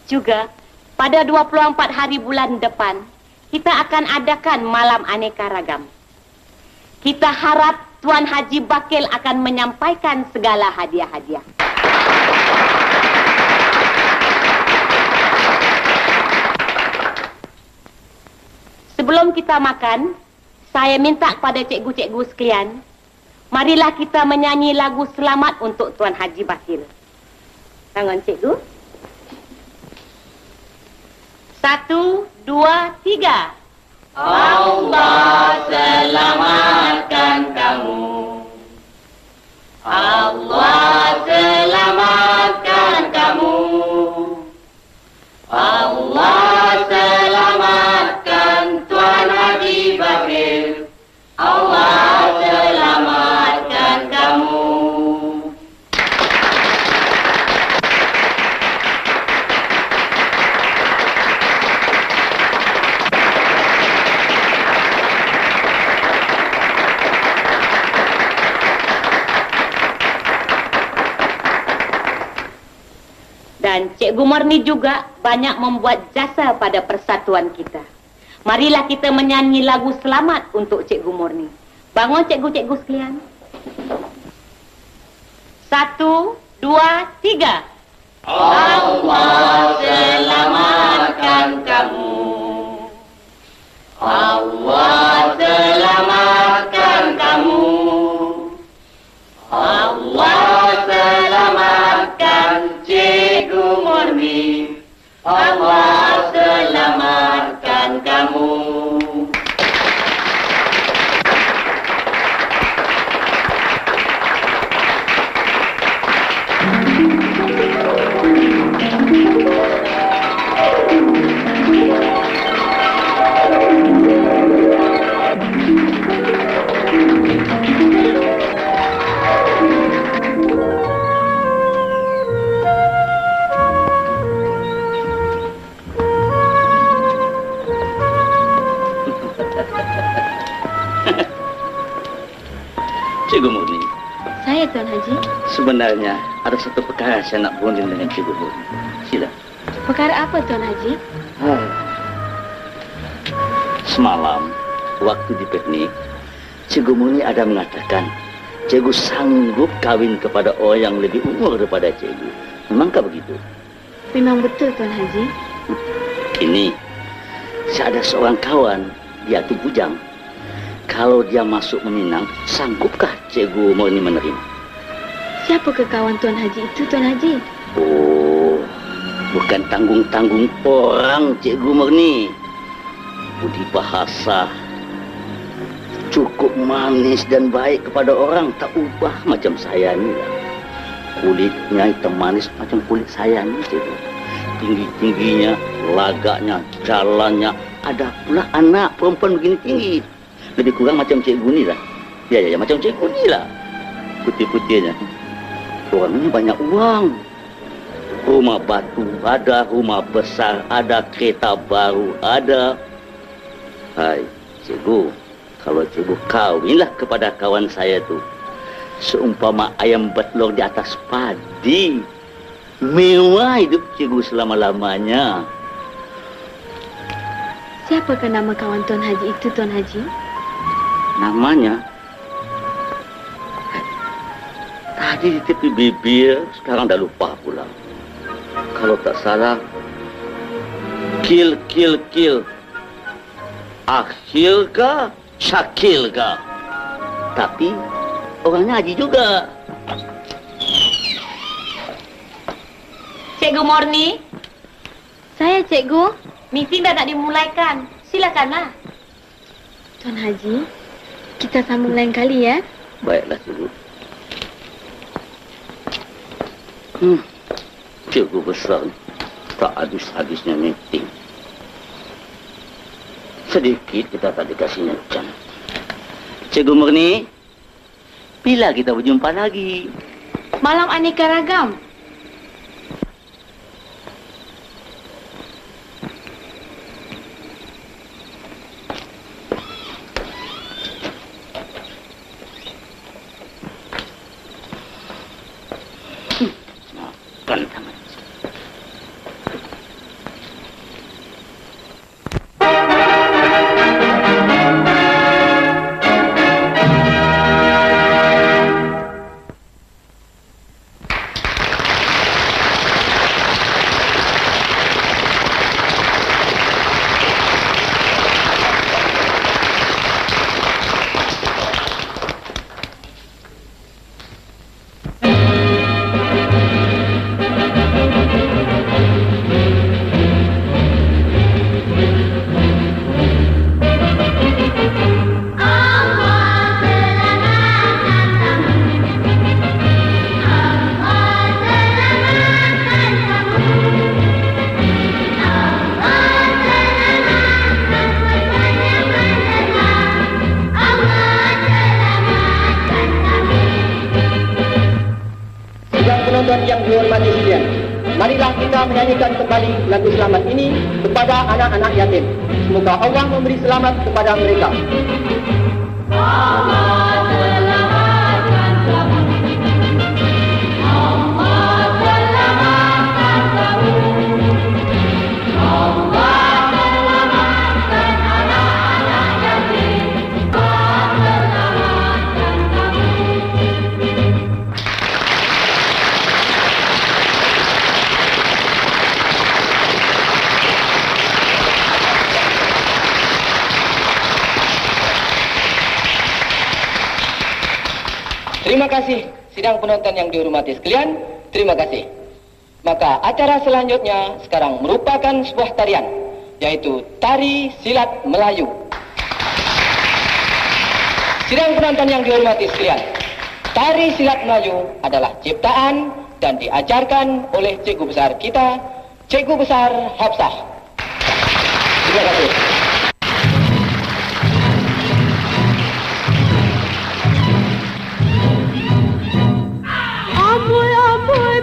Juga, pada 24 hari bulan depan, kita akan adakan malam aneka ragam. Kita harap Tuan Haji Bakil akan menyampaikan segala hadiah-hadiah. Sebelum kita makan, saya minta kepada cikgu-cikgu sekalian marilah kita menyanyi lagu selamat untuk Tuan Haji Basil. Tangan cikgu. 1, 2, 3. Allah selamatkan kamu. Allah selamatkan kamu. Allah selamatkan Tuan Haji Basil. Allah selamatkan kamu. Dan Cikgu Murni juga banyak membuat jasa pada persatuan kita. Marilah kita menyanyi lagu selamat untuk Cikgu Murni. Bangun cikgu-cikgu sekalian. 1, 2, 3. Allah selamatkan kamu. Allah selamatkan kamu. Allah selamatkan Cikgu Murni. Allah selamatkan kamu. Cikgu Murni. Saya, Tuan Haji. Sebenarnya ada satu perkara saya nak berunding dengan Cikgu Murni. Sila. Perkara apa, Tuan Haji? Semalam, waktu di piknik, Cikgu Murni ada mengatakan Cikgu sanggup kahwin kepada orang yang lebih umur daripada Cikgu. Memangkah begitu? Memang betul, Tuan Haji. Ini, saya ada seorang kawan, dia tu bujang. Kalau dia masuk meminang, sanggupkah Cikgu Murni menerima? Siapakah kawan Tuan Haji itu, Tuan Haji? Oh, bukan tanggung-tanggung orang, Cikgu Murni. Budi bahasa, cukup manis dan baik kepada orang, tak ubah macam saya ni lah. Kulitnya hitam manis macam kulit saya ni, Cikgu. Tinggi-tingginya, lagaknya, jalannya, ada pula anak perempuan begini tinggi. Lebih kurang macam Cikgu ni lah. Ya, macam Cikgu ni lah. Putih-putihnya. Orang ni banyak uang. Rumah batu ada, rumah besar ada, kereta baru ada. Hai, Cikgu. Kalau Cikgu kahwinlah kepada kawan saya tu, seumpama ayam bertelur di atas padi. Mewah hidup Cikgu selama-lamanya. Siapakah nama kawan Tuan Haji itu, Tuan Haji? Namanya? Tadi di tepi bibir, sekarang dah lupa pula. Kalau tak salah, Kil. Akhil kah? Syakil kah? Tapi, orangnya Haji juga. Cikgu Murni. Saya, Cikgu. Meeting dah nak dimulaikan. Silakanlah. Tuan Haji, kita sambung lain kali ya. Baiklah, Cikgu. Cikgu besar ni, tak habis-habisnya meeting. Sedikit kita tak dikasihnya hujan. Cikgu Murni, bila kita berjumpa lagi? Malam aneka ragam. penonton yang dihormati sekalian, marilah kita menyanyikan kembali lagu selamat ini kepada anak-anak yatim. Semoga Allah memberi selamat kepada mereka. Terima kasih sidang penonton yang dihormati sekalian. Terima kasih. Maka acara selanjutnya sekarang merupakan sebuah tarian, yaitu tari silat Melayu. Sidang penonton yang dihormati sekalian, tari silat Melayu adalah ciptaan dan diajarkan oleh cikgu besar kita, Cikgu Besar Hafsah. Terima kasih.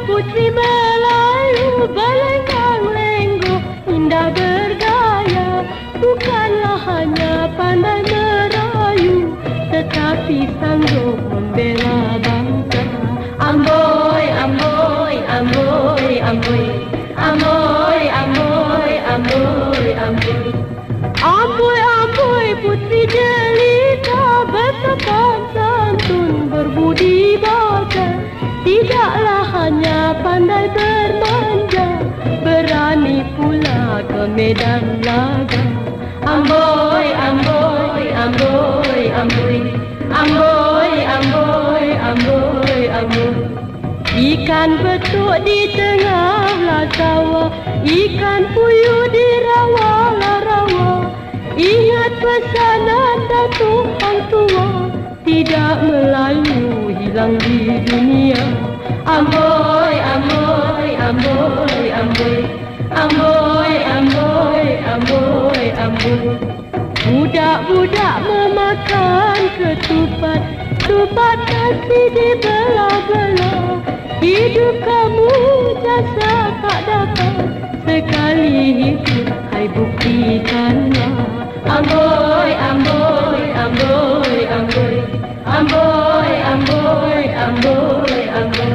Putri Melayu berlenggang lenggo, indah bergaya, bukanlah hanya pandai merayu, tetapi sanggup membela bangsa. Amboi, amboi, amboi, amboi, amboi, amboi, amboi, amboi, amboi, amboi, putri jelita bersopan santun, berbudi bakar. Tidaklah hanya pandai bermanja, berani pula ke medan laga. Amboi, amboi, amboi, amboi, amboi, amboi, amboi, amboi. Ikan betuk di tengah lasawa, ikan puyuh di rawa-rawa. Ingat pesanan Datuk Hang Tua, tidak melayu hilang di dunia. Amboi, amboi, amboi, amboi, amboi, amboi, amboi, amboi. Budak-budak memakan ketupat, tupat nasi dibelah-belah. Hidup kamu jasa tak dapat, sekali hidup hai buktikanlah. Amboi, amboi, amboi, amboi, amboi, amboi, amboi, amboi.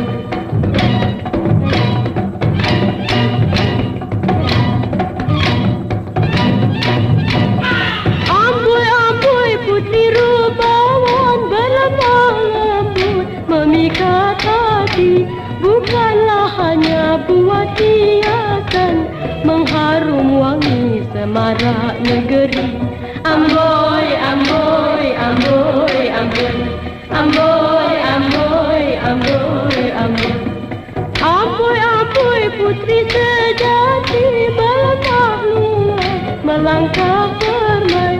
Amboi, amboi, putri rubawan berlemah lembut, memikat hati, bukanlah hanya buat hiasan, mengharum wangi semarak negeri. Amboi, amboi, amboi, amboi, amboi, amboi, amboi, amboi. Amboi, amboi, putri sejati melangkah luas, melangkah permai.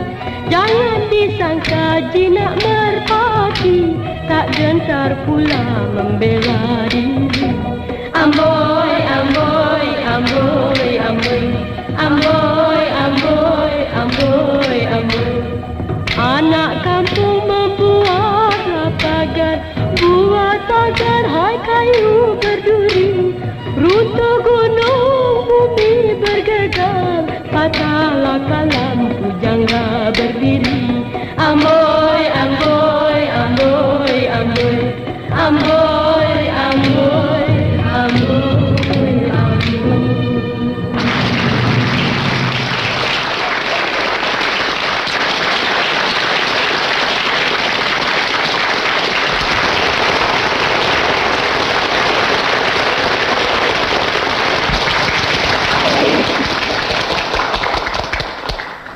Jangan disangka jinak merpati, tak gentar pula membela diri. Amboi, amboi, amboi, amboi, amboi, amboi, amboi, amboi. Anak kampung membuat lapangan, buat tagar hai kayu berduri. Runtuh gunung bumi bergegar, patahlah kalam pujangga berdiri. Amboi, amboi, amboi, amboi, amboi, amboi, amboi, amboi.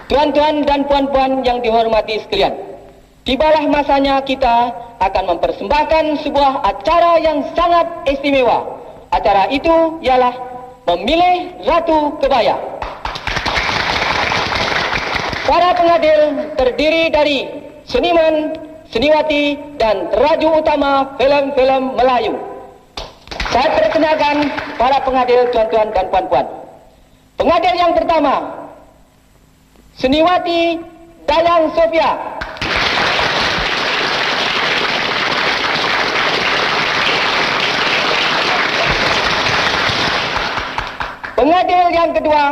Tuan-tuan dan puan-puan yang dihormati sekalian, tibalah masanya kita akan mempersembahkan sebuah acara yang sangat istimewa. Acara itu ialah memilih Ratu Kebaya. Para pengadil terdiri dari seniman, seniwati dan raju utama filem-filem Melayu. Saya perkenalkan para pengadil tuan-tuan dan puan-puan. Pengadil yang pertama, Seniwati Dayang Sofia. Pengadil yang kedua,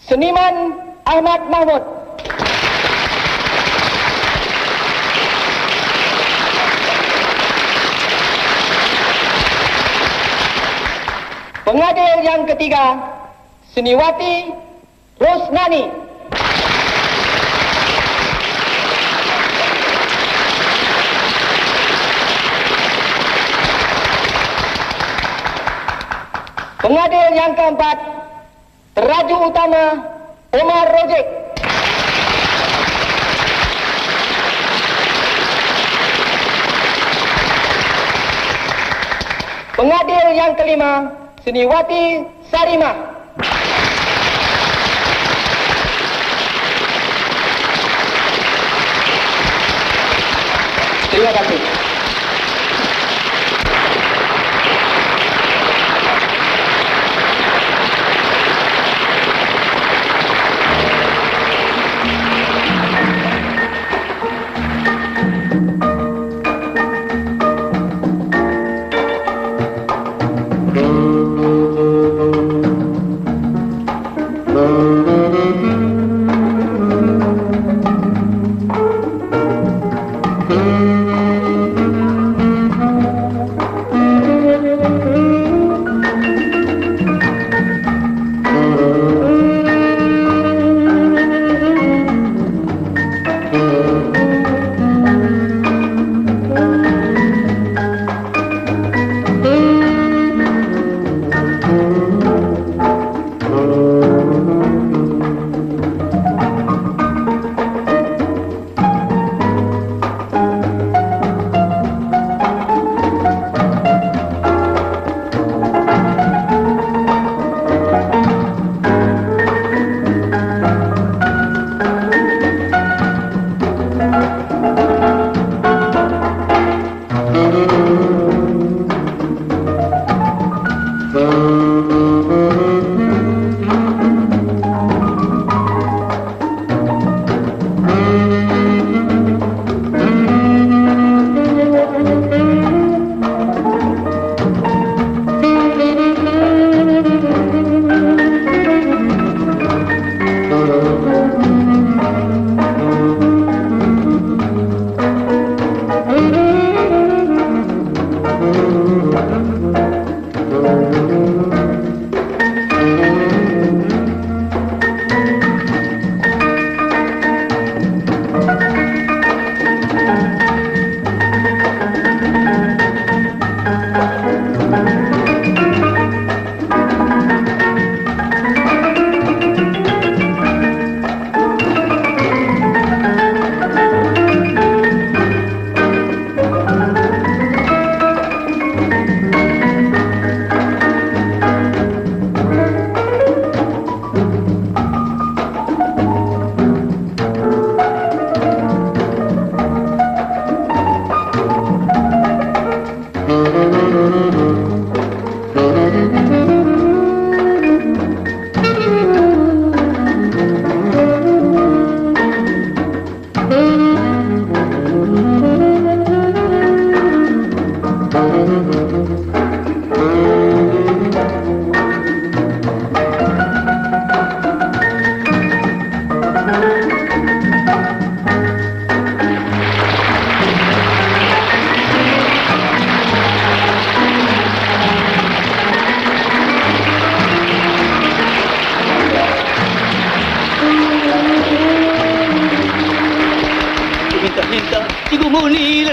Seniman Ahmad Mahmud. Pengadil yang ketiga, Seniwati Rosnani. Pengadil yang keempat, Teraju Utama Omar Rojek. Pengadil yang kelima, Seniwati Sarimah. Terima kasih.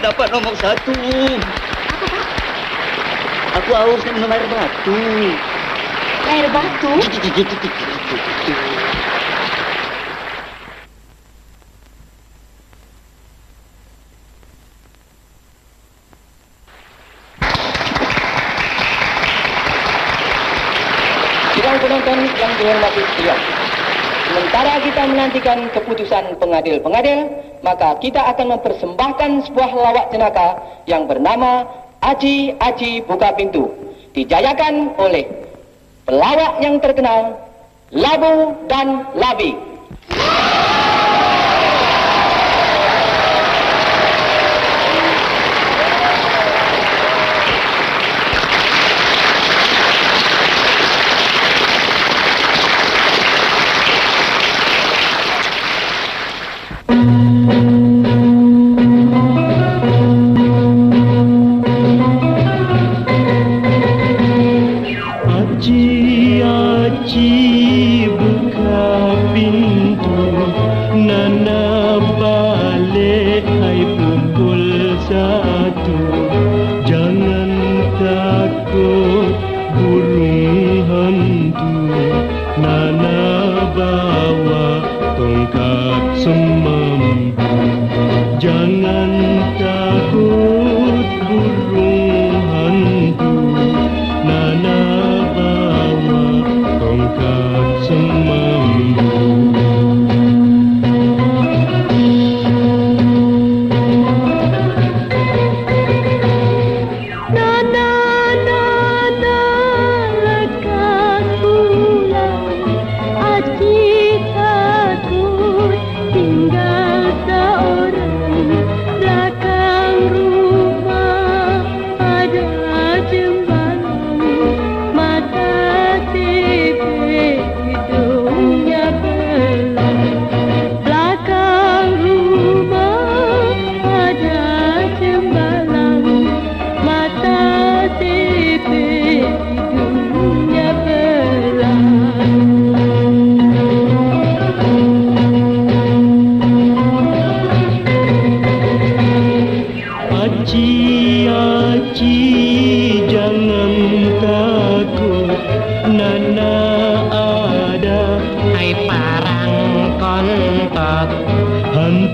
dapat nomor 1. Apa, Pak? Aku haus nak minum air batu. Air batu? Sidang penonton yang dihormati sekalian, sementara kita menantikan keputusan pengadil-pengadil, maka kita akan mempersembahkan sebuah lawak jenaka yang bernama Aji Aji Buka Pintu, dijayakan oleh pelawak yang terkenal Labu dan Labi.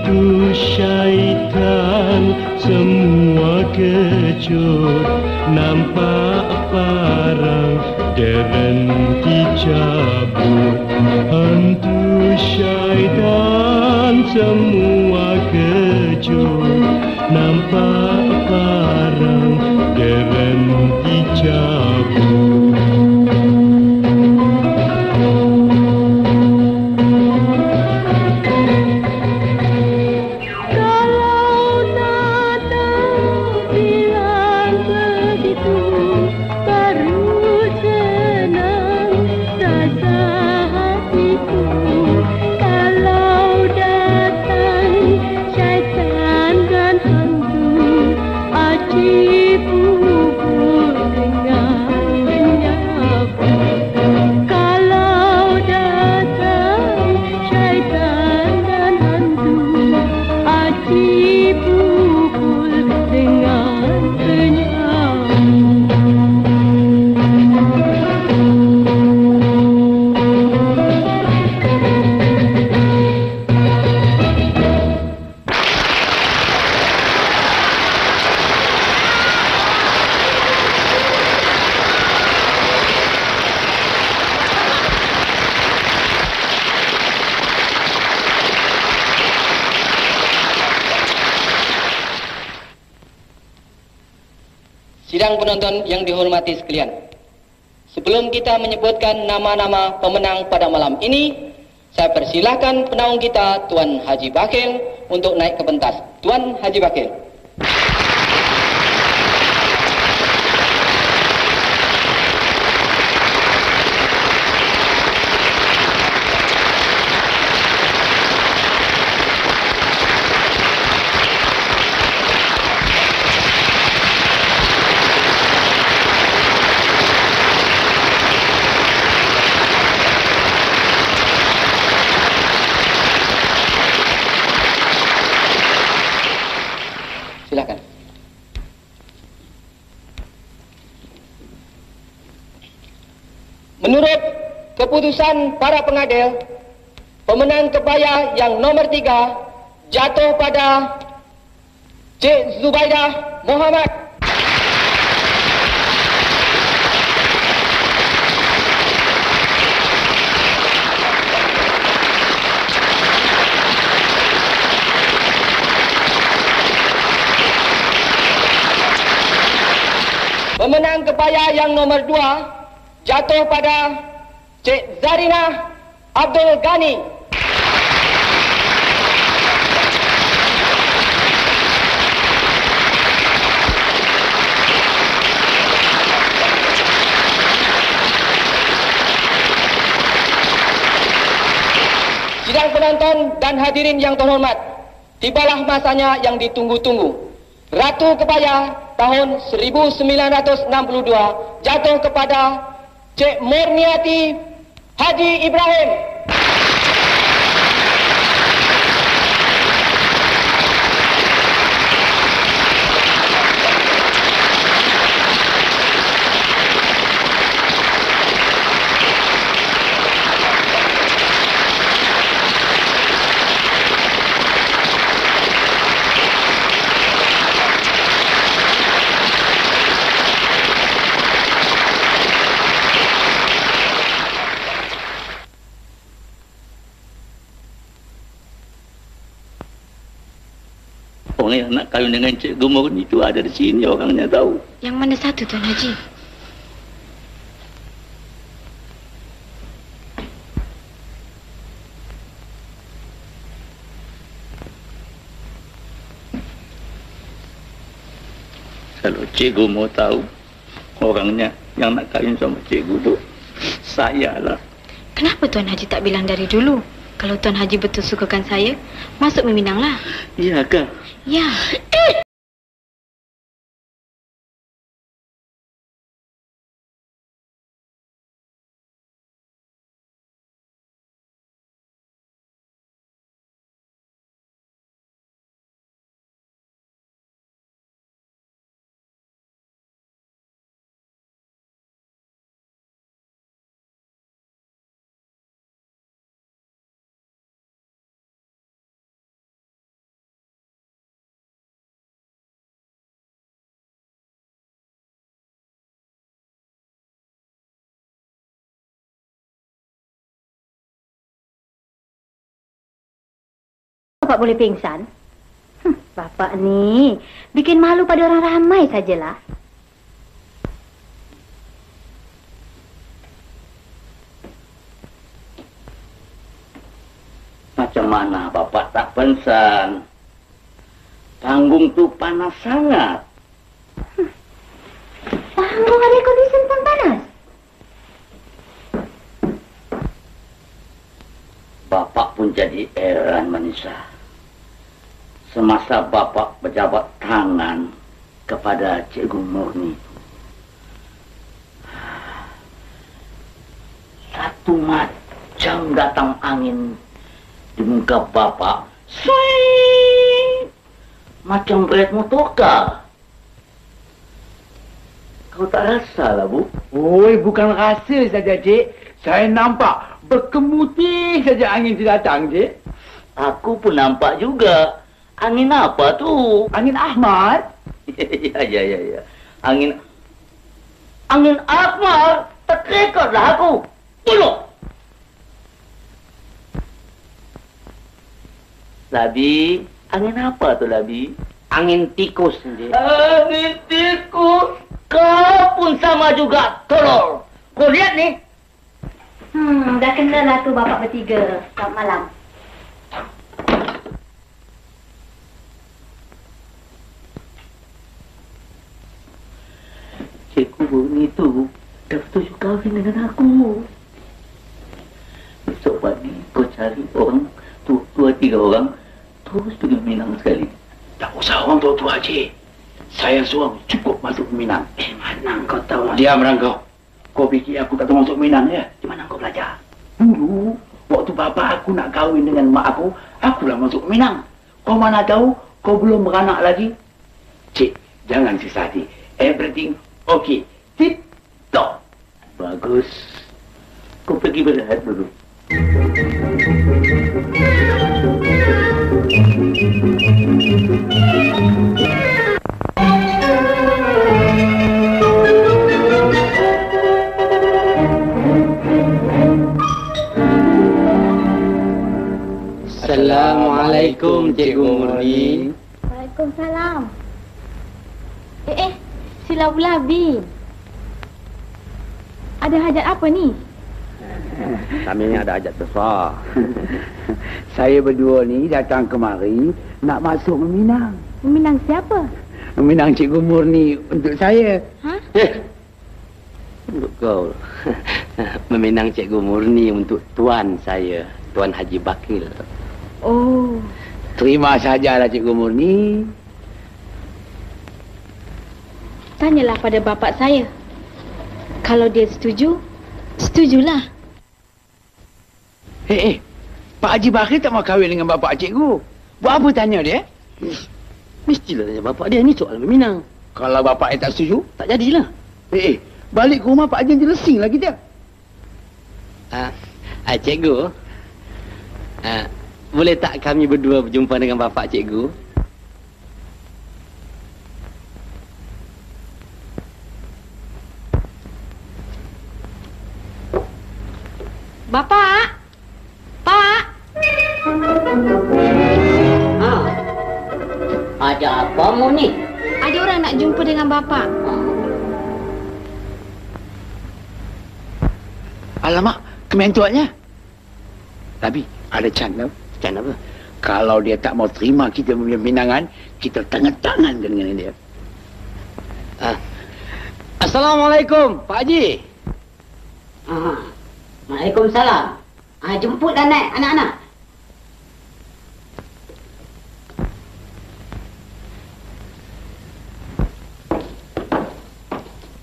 hantu syaitan semua kecut, nampak parang berhenti cabut. Hantu syaitan semua kecut, nampak parang berhenti cabut. Sidang penonton yang dihormati sekalian, sebelum kita menyebutkan nama-nama pemenang pada malam ini, saya persilahkan penaung kita Tuan Haji Bakil untuk naik ke pentas. Tuan Haji Bakil. Silakan. Menurut keputusan para pengadil, pemenang kebaya yang nomor 3 jatuh pada Cik Zubaidah Muhammad. Pemenang kebaya yang nomor 2 jatuh pada Cik Zarina Abdul Ghani. Sidang penonton dan hadirin yang terhormat, tibalah masanya yang ditunggu-tunggu. Ratu Kebaya tahun 1962 jatuh kepada Cik Murniati Haji Ibrahim. Orang yang nak kahwin dengan Cik Murni itu ada di sini, orangnya tahu. Yang mana satu, Tuan Haji? Kalau Cikgu mau tahu orangnya yang nak kahwin sama Cikgu tu, saya lah. Kenapa Tuan Haji tak bilang dari dulu? Kalau Tuan Haji betul sukakan saya, masuk meminanglah. Iya kah? Ya. Bapak boleh pingsan? Bapak ni bikin malu pada orang ramai sajalah. Macam mana Bapak tak pingsan? Panggung tu panas sangat. Panggung air condition pun panas. Bapak pun jadi heran, Manisa. Semasa Bapak berjabat tangan kepada Cikgu Murni, satu macam datang angin di muka Bapak. Swing! Macam berat motorkar. Kau tak rasa lah, Bu? Oi, bukan rasa saja, Cik. Saya nampak berkemutih saja angin itu datang, Cik. Aku pun nampak juga. Angin apa tu? Angin Ahmad? Ya. Angin Ahmad? Terkekatlah aku. Tolong! Labi, angin apa tu, Labi? Angin tikus, Cik. Angin tikus? Kau pun sama juga, tolong. Kau lihat ni. Dah kenalah tu bapak bertiga. Selamat malam. Cikgu ni tu dah setuju kahwin dengan aku. Besok pagi kau cari orang tua 3 orang, terus pergi Minang sekali. Tak usah orang tua-tua, Cik. Saya seorang cukup masuk Minang. Mana kau tahu? Diam, Rangkau. Kau fikir aku tak tahu masuk Minang, ya? Di mana kau belajar? Dulu, waktu bapa aku nak kahwin dengan mak akulah masuk Minang. Kau mana tahu, kau belum beranak lagi? Cik, jangan susah hati. Everything okay. Tip-top. Bagus. Kau pergi berehat dulu. Assalamualaikum, Cikgu Murni. Waalaikumsalam. Sila Labi. Ada hajat apa ni? Kami ni ada hajat besar. Saya berdua ni datang kemari nak masuk Minang. Meminang siapa? Minang Cikgu Murni untuk saya. Ha? Untuk kau. Meminang Cikgu Murni untuk tuan saya, Tuan Haji Bakil. Oh. Terima sajalah Cikgu Murni. Tanyalah pada bapak saya. Kalau dia setuju, setujulah. Pak Haji Bakir tak mau kahwin dengan bapak cikgu. Buat apa tanya dia? Mestilah tanya bapak dia, ni soal meminang. Kalau bapak tak setuju, tak jadilah. Balik ke rumah Pak Haji nanti lesing lagi dia. Cikgu, boleh tak kami berdua berjumpa dengan bapak cikgu? Bapak! Pak! Ada apa mu ni? Ada orang nak jumpa dengan bapak. Alamak, kementuannya. Tapi ada can tau. Can apa? Kalau dia tak mau terima kita punya pinangan, kita tangan dengan dia. Assalamualaikum, Pak Haji. Waalaikumsalam. Jemput dan naik anak-anak.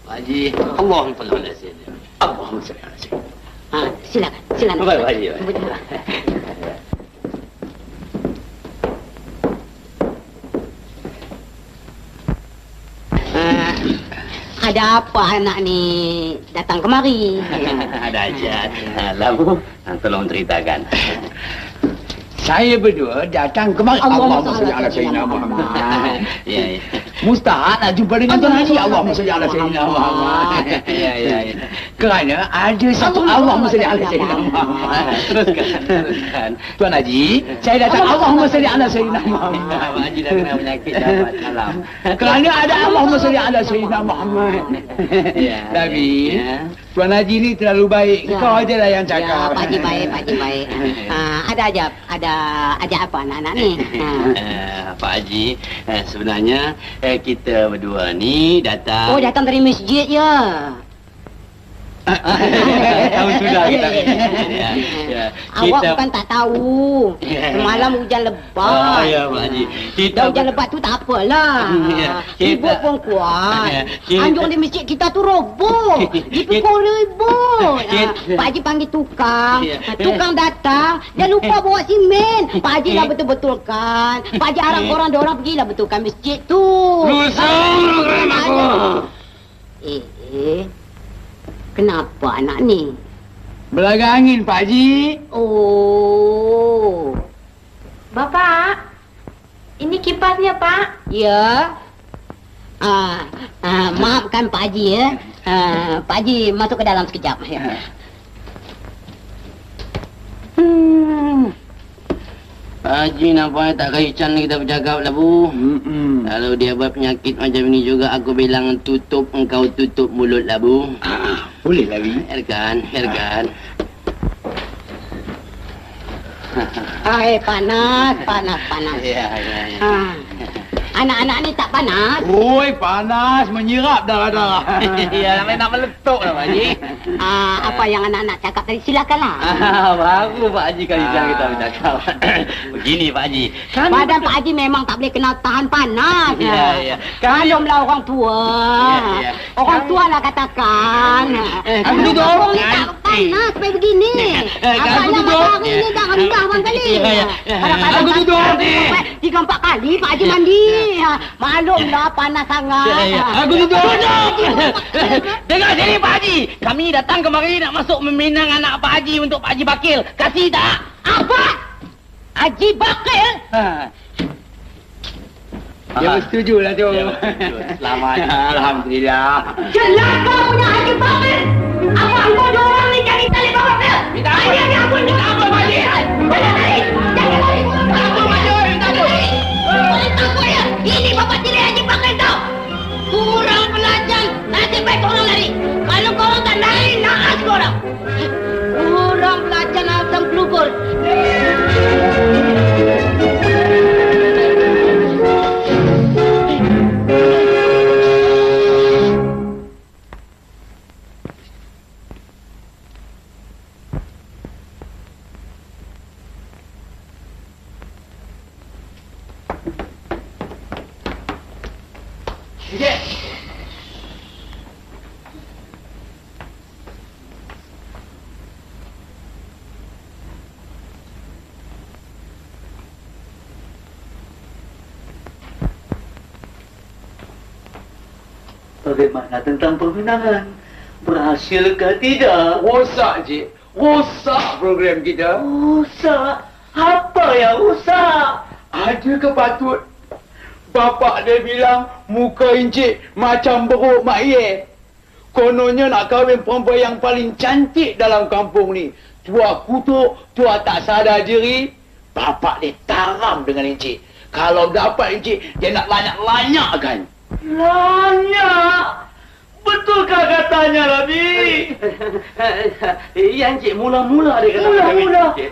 Pak Haji, Allahumma salli ala sayyidina. Allahumma salli ala sayyidina. Silakan. Baik, Pak Haji. Ada apa anak ni datang kemari? Ada hajat. Lalu, tolong ceritakan. Saya berdua datang kemari. Allahumma salli ala sayyidina Muhammad. Ya. Mustahil nak jumpa dengan Tuan Haji. Allahumma salli ala sayyidina Muhammad. Ya. Kerana ada satu Allahumma salli ala Sayyidina Muhammad. Teruskan. Tuan Haji, saya datang Allahumma salli ala Sayyidina Muhammad. Pak Haji dah kena penyakit dapat malam. Kerana ada Allahumma salli ala Sayyidina Muhammad. Tapi Tuan Haji ni terlalu baik. Kau ajalah yang cakap. Pak Haji baik, Pak Haji baik. Ada apa anak-anak ni? Pak Haji, sebenarnya kita berdua ni datang... Oh, datang dari masjid ya? Tahu sudah kita. Awak bukan tak tahu. Semalam hujan lebat. Ya, Pak Haji. Hujan lebat tu tak apalah. Ibu pun kuat. Anjung di masjid kita tu roboh. Dipukul ribut. Pak Haji panggil tukang. Tukang datang. Dia lupa bawa simen. Pak Haji dah betul-betulkan. Pak Haji harap korang pergilah betulkan masjid tu. Rusang aku. Kenapa anak ni? Belaga angin, Pak Haji. Oh. Bapak, ini kipasnya, Pak. Ya. Maafkan Pak Haji ya. Pak Haji masuk ke dalam sekejap. Ya. Pak Haji nampaknya tak kaitan ni kita bercakap lah, Bu. Kalau dia buat penyakit macam ni juga, aku bilang tutup, engkau tutup mulut lah, Bu. Boleh lah, Bi. Biarkan. Panas. Ya. Anak-anak ni tak panas? Oi, panas, menyerap darah-darah. Ya, nak meletup lah, Pak Haji. Apa yang anak-anak cakap tadi, silakanlah. Baru Pak Haji kali kita bercakap. Begini, Pak Haji. Badan Pak Haji memang tak boleh kena tahan panas. Ya. Malumlah orang tua. Ya. Orang tua lah katakan. Kamu duduk. Orang ni tak panas sampai begini. Apa yang matahari ni dah rendah bang kali. Aku duduk. 3-4 kali Pak Haji mandi. Maklumlah panas sangat. Aku duduk. Dengar sini, Pak Haji. Kami datang kemari nak masuk meminang anak Pak Haji untuk Pak Haji Bakil. Kasih tak? Apa? Haji Bakil? Dia bersetuju lah tu. Selamat. Alhamdulillah. Celaka punya Haji Bakil. Apa ada orang ni cari tali bawa dia? Minta ampun, Pak Haji. Jangan lari. Ini bapak tiri Haji Bakil tau. Kurang belajar. Nanti baik korang lari. Kalau korang tak lari, naas korang. Kurang belajar asam pelubur. Bagaimana tentang pemenangan? Berhasilkah tidak? Rosak, Cik. Rosak program kita. Rusak? Apa yang rusak? Ada ke patut? Bapak dia bilang muka Encik macam beruk Mak Ye. Kononnya nak kahwin perempuan yang paling cantik dalam kampung ni. Tua kutuk, tua tak sadar diri. Bapak dia taram dengan Encik. Kalau dapat Encik, dia nak lanyak-lanyakkan. Lanyak? Betulkah katanya, Rabi? Ya, Encik, mula-mula dia kata.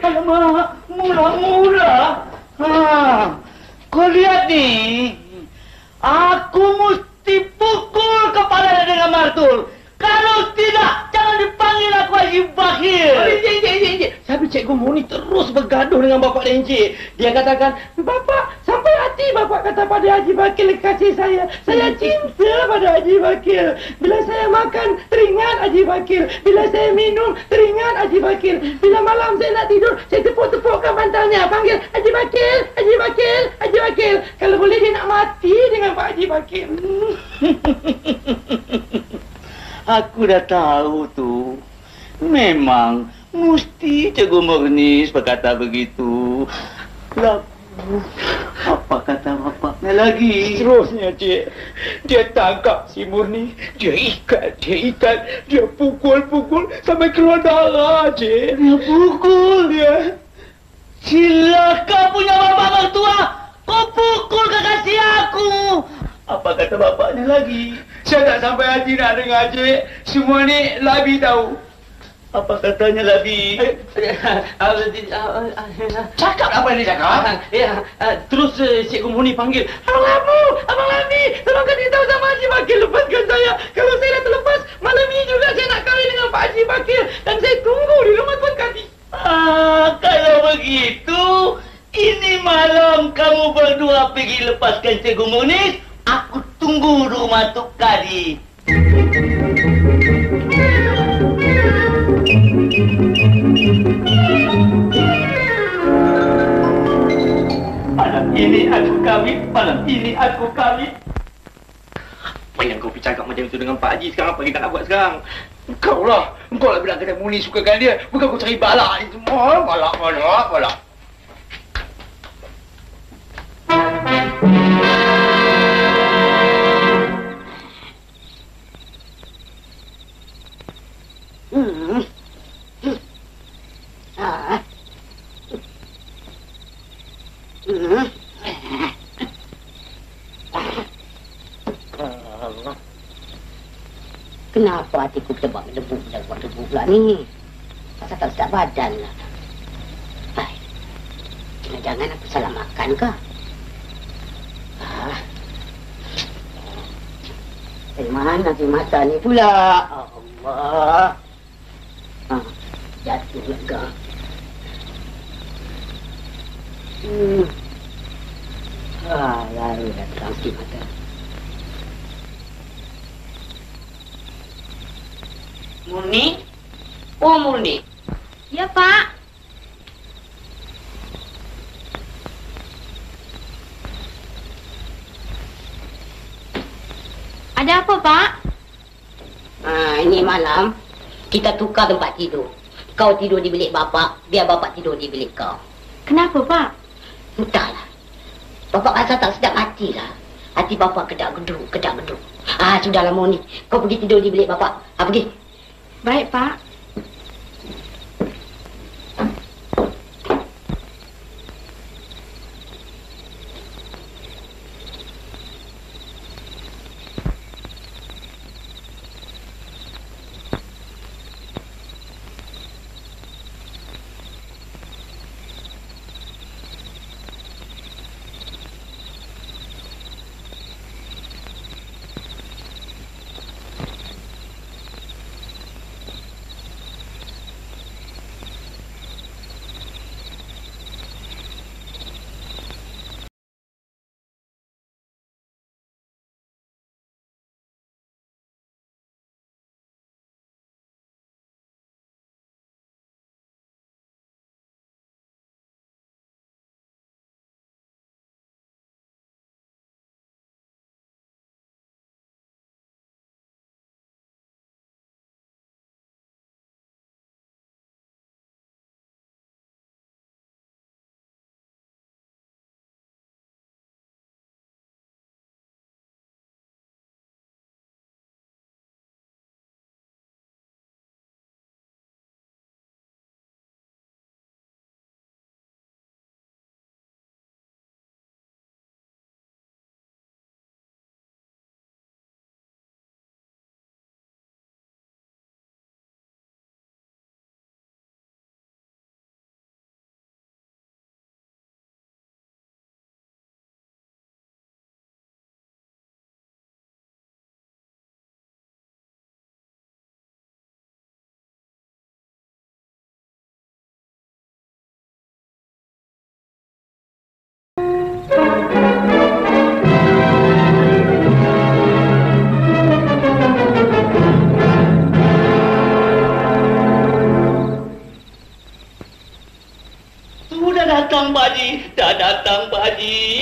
Alamak, mula-mula. Kau lihat ni. Aku mesti pukul kepala dia dengan martul. Kalau tidak, jangan dipanggil aku Haji Bakil. Encik. Tapi Cikgu Murni terus bergaduh dengan bapak dan Encik. Dia katakan, Bapak, sampai hati Bapak kata pada Haji Bakil kasih saya. Saya cinta pada Haji Bakil. Bila saya makan, teringat Haji Bakil. Bila saya minum, teringat Haji Bakil. Bila malam saya nak tidur, saya tepuk-tepukkan bantalnya. Panggil Haji Bakil, Haji Bakil, Haji Bakil. Kalau boleh dia nak mati dengan Pak Haji Bakil. Aku dah tahu tu. Memang mesti Cikgu Murni berkata begitu. Lalu, apa kata Bapak Lagi. Seterusnya, Cik. Dia tangkap si Murni. Dia ikat. Dia pukul sampai keluar darah, Cik. Dia pukul? Ya. Silakan punya bapak mertua. Kau pukul kekasih aku. Apa kata bapaknya lagi? Saya tak sampai hati nak dengar, Cik. Semua ni Labi tahu. Apa katanya Labi? Cakap apa yang dia cakap? Terus Cikgu Murni panggil, Abang Labi, tolong kasih tahu sama Haji Bakir, lepaskan saya. Kalau saya dah terlepas, malam ini juga saya nak kahwin dengan Pak Haji Bakir. Dan saya tunggu di rumah Tuan Kadi. Kalau begitu, ini malam kamu berdua pergi lepaskan Cikgu Murni. Aku tunggu rumah Tuk Kadi. Malam ini aku kawin. Apa yang kau pergi cakap macam itu dengan Pak Haji sekarang? Apa kita nak buat sekarang? Engkau lah bilang kata Murni sukakan dia. Bukan aku cari balak ni semua. Balak. Kenapa hatiku tebak debu pula ni? Pasal tak sedap badan lah. Baik. Jangan aku salah makan ke? Dari mana si mata ni pula? Allah. Jatuh lega. Lalu dah terang si mata. Murni? Oh, Murni. Ya, Pak. Ada apa, Pak? Ini malam kita tukar tempat tidur. Kau tidur di bilik bapak, biar bapak tidur di bilik kau. Kenapa, Pak? Entahlah. Bapak rasa tak sedap hati lah. Hati bapak kedak-geduk. Sudahlah Murni. Kau pergi tidur di bilik bapak. Pergi. Baik, Pak.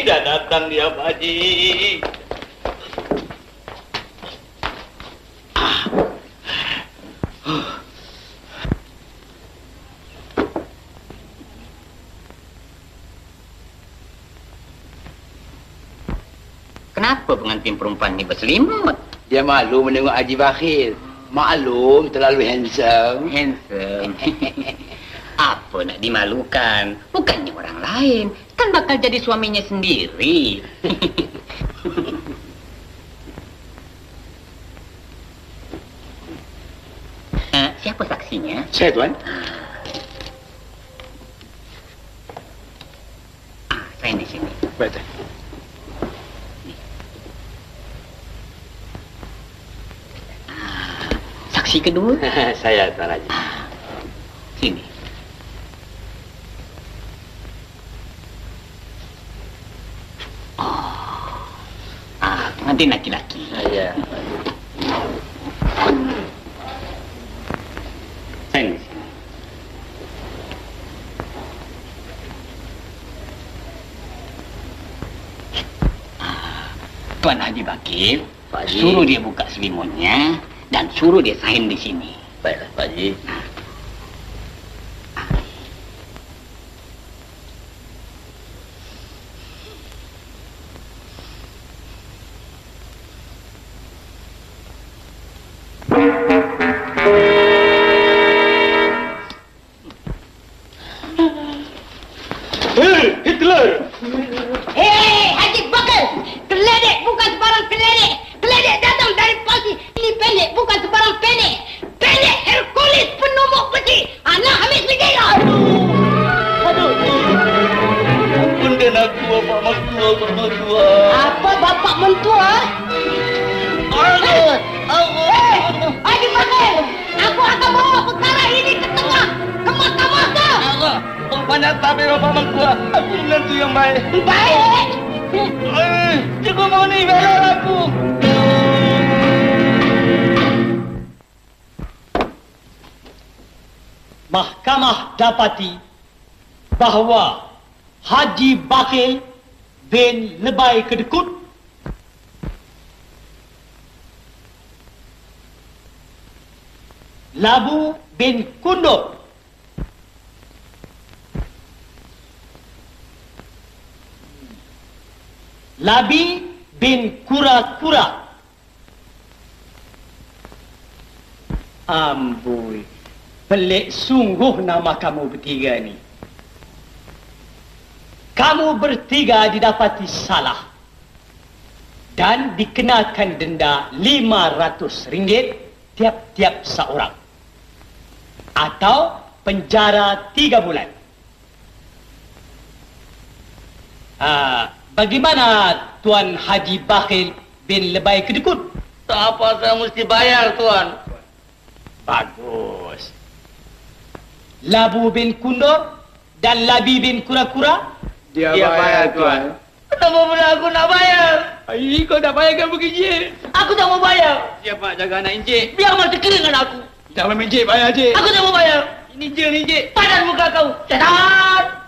Dah datang dia, Pak Haji. Kenapa pengantin perempuan ni berselimut? Dia malu menengok Haji Bakhil. Maklum, terlalu handsome. Handsome. Apa nak dimalukan? Bukannya orang lain. Kan bakal jadi suaminya sendiri. Siapa saksinya? Saya, Tuan. Saya di sini. Baik, Tuan. Saksi kedua? Saya, Tuan Haji. Sini. Pengantin laki-laki. Ya. Saya di sini. Tuan Haji Bakir, suruh dia buka selimutnya dan suruh dia sign di sini. Baiklah, Pak Haji. Hitler! Hei, Haji Bakar! Keledek bukan sebarang keledek. Keledek datang dari palsi. Ini pendek bukan sebarang pendek. Pendek Hercules penumbuk besi. Anak habis bergila. Aduh. Ampunkan aku, Bapak Mertua. Apa Bapak Mentua? Aduh. Hei, Haji Bakar! Aku akan bawa perkara ini ke tengah. Ke mahkamah kau. Banyak tapi Bapak Mertua. Aku menantu yang baik. Baik. Cikgu Moni, bela aku. Mahkamah dapati bahawa Haji Bakil bin Lebai Kedekut Labu bin Kundur Labi bin Kura-Kura. Amboi, pelik sungguh nama kamu bertiga ni. Kamu bertiga didapati salah dan dikenakan denda RM500 tiap-tiap seorang atau penjara 3 bulan. Bagaimana Tuan Haji Bakil bin Lebai Kedekut? Tak apa, saya mesti bayar, Tuan. Bagus. Labu bin Kundur dan Labi bin Kura-Kura? Dia bayar, Tuan. Kenapa pula aku nak bayar? Kau tak bayarkan begini. Aku tak mau bayar. Siapa nak jaga anak Encik? Biar mati kering dengan aku. Tak boleh Encik bayar, Encik. Aku tak mau bayar. Ini je ni, Encik. Padan muka kau. Setan.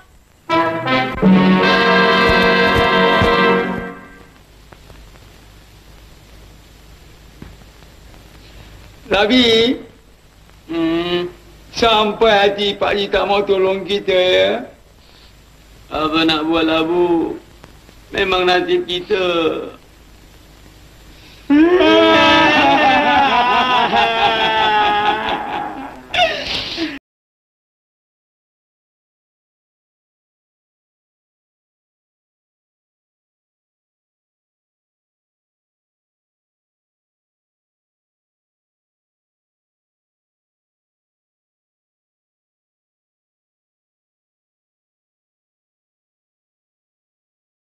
Labi, sampai hati Pak Haji tak mau tolong kita, ya. Apa nak buat, Labu? Memang nasib kita.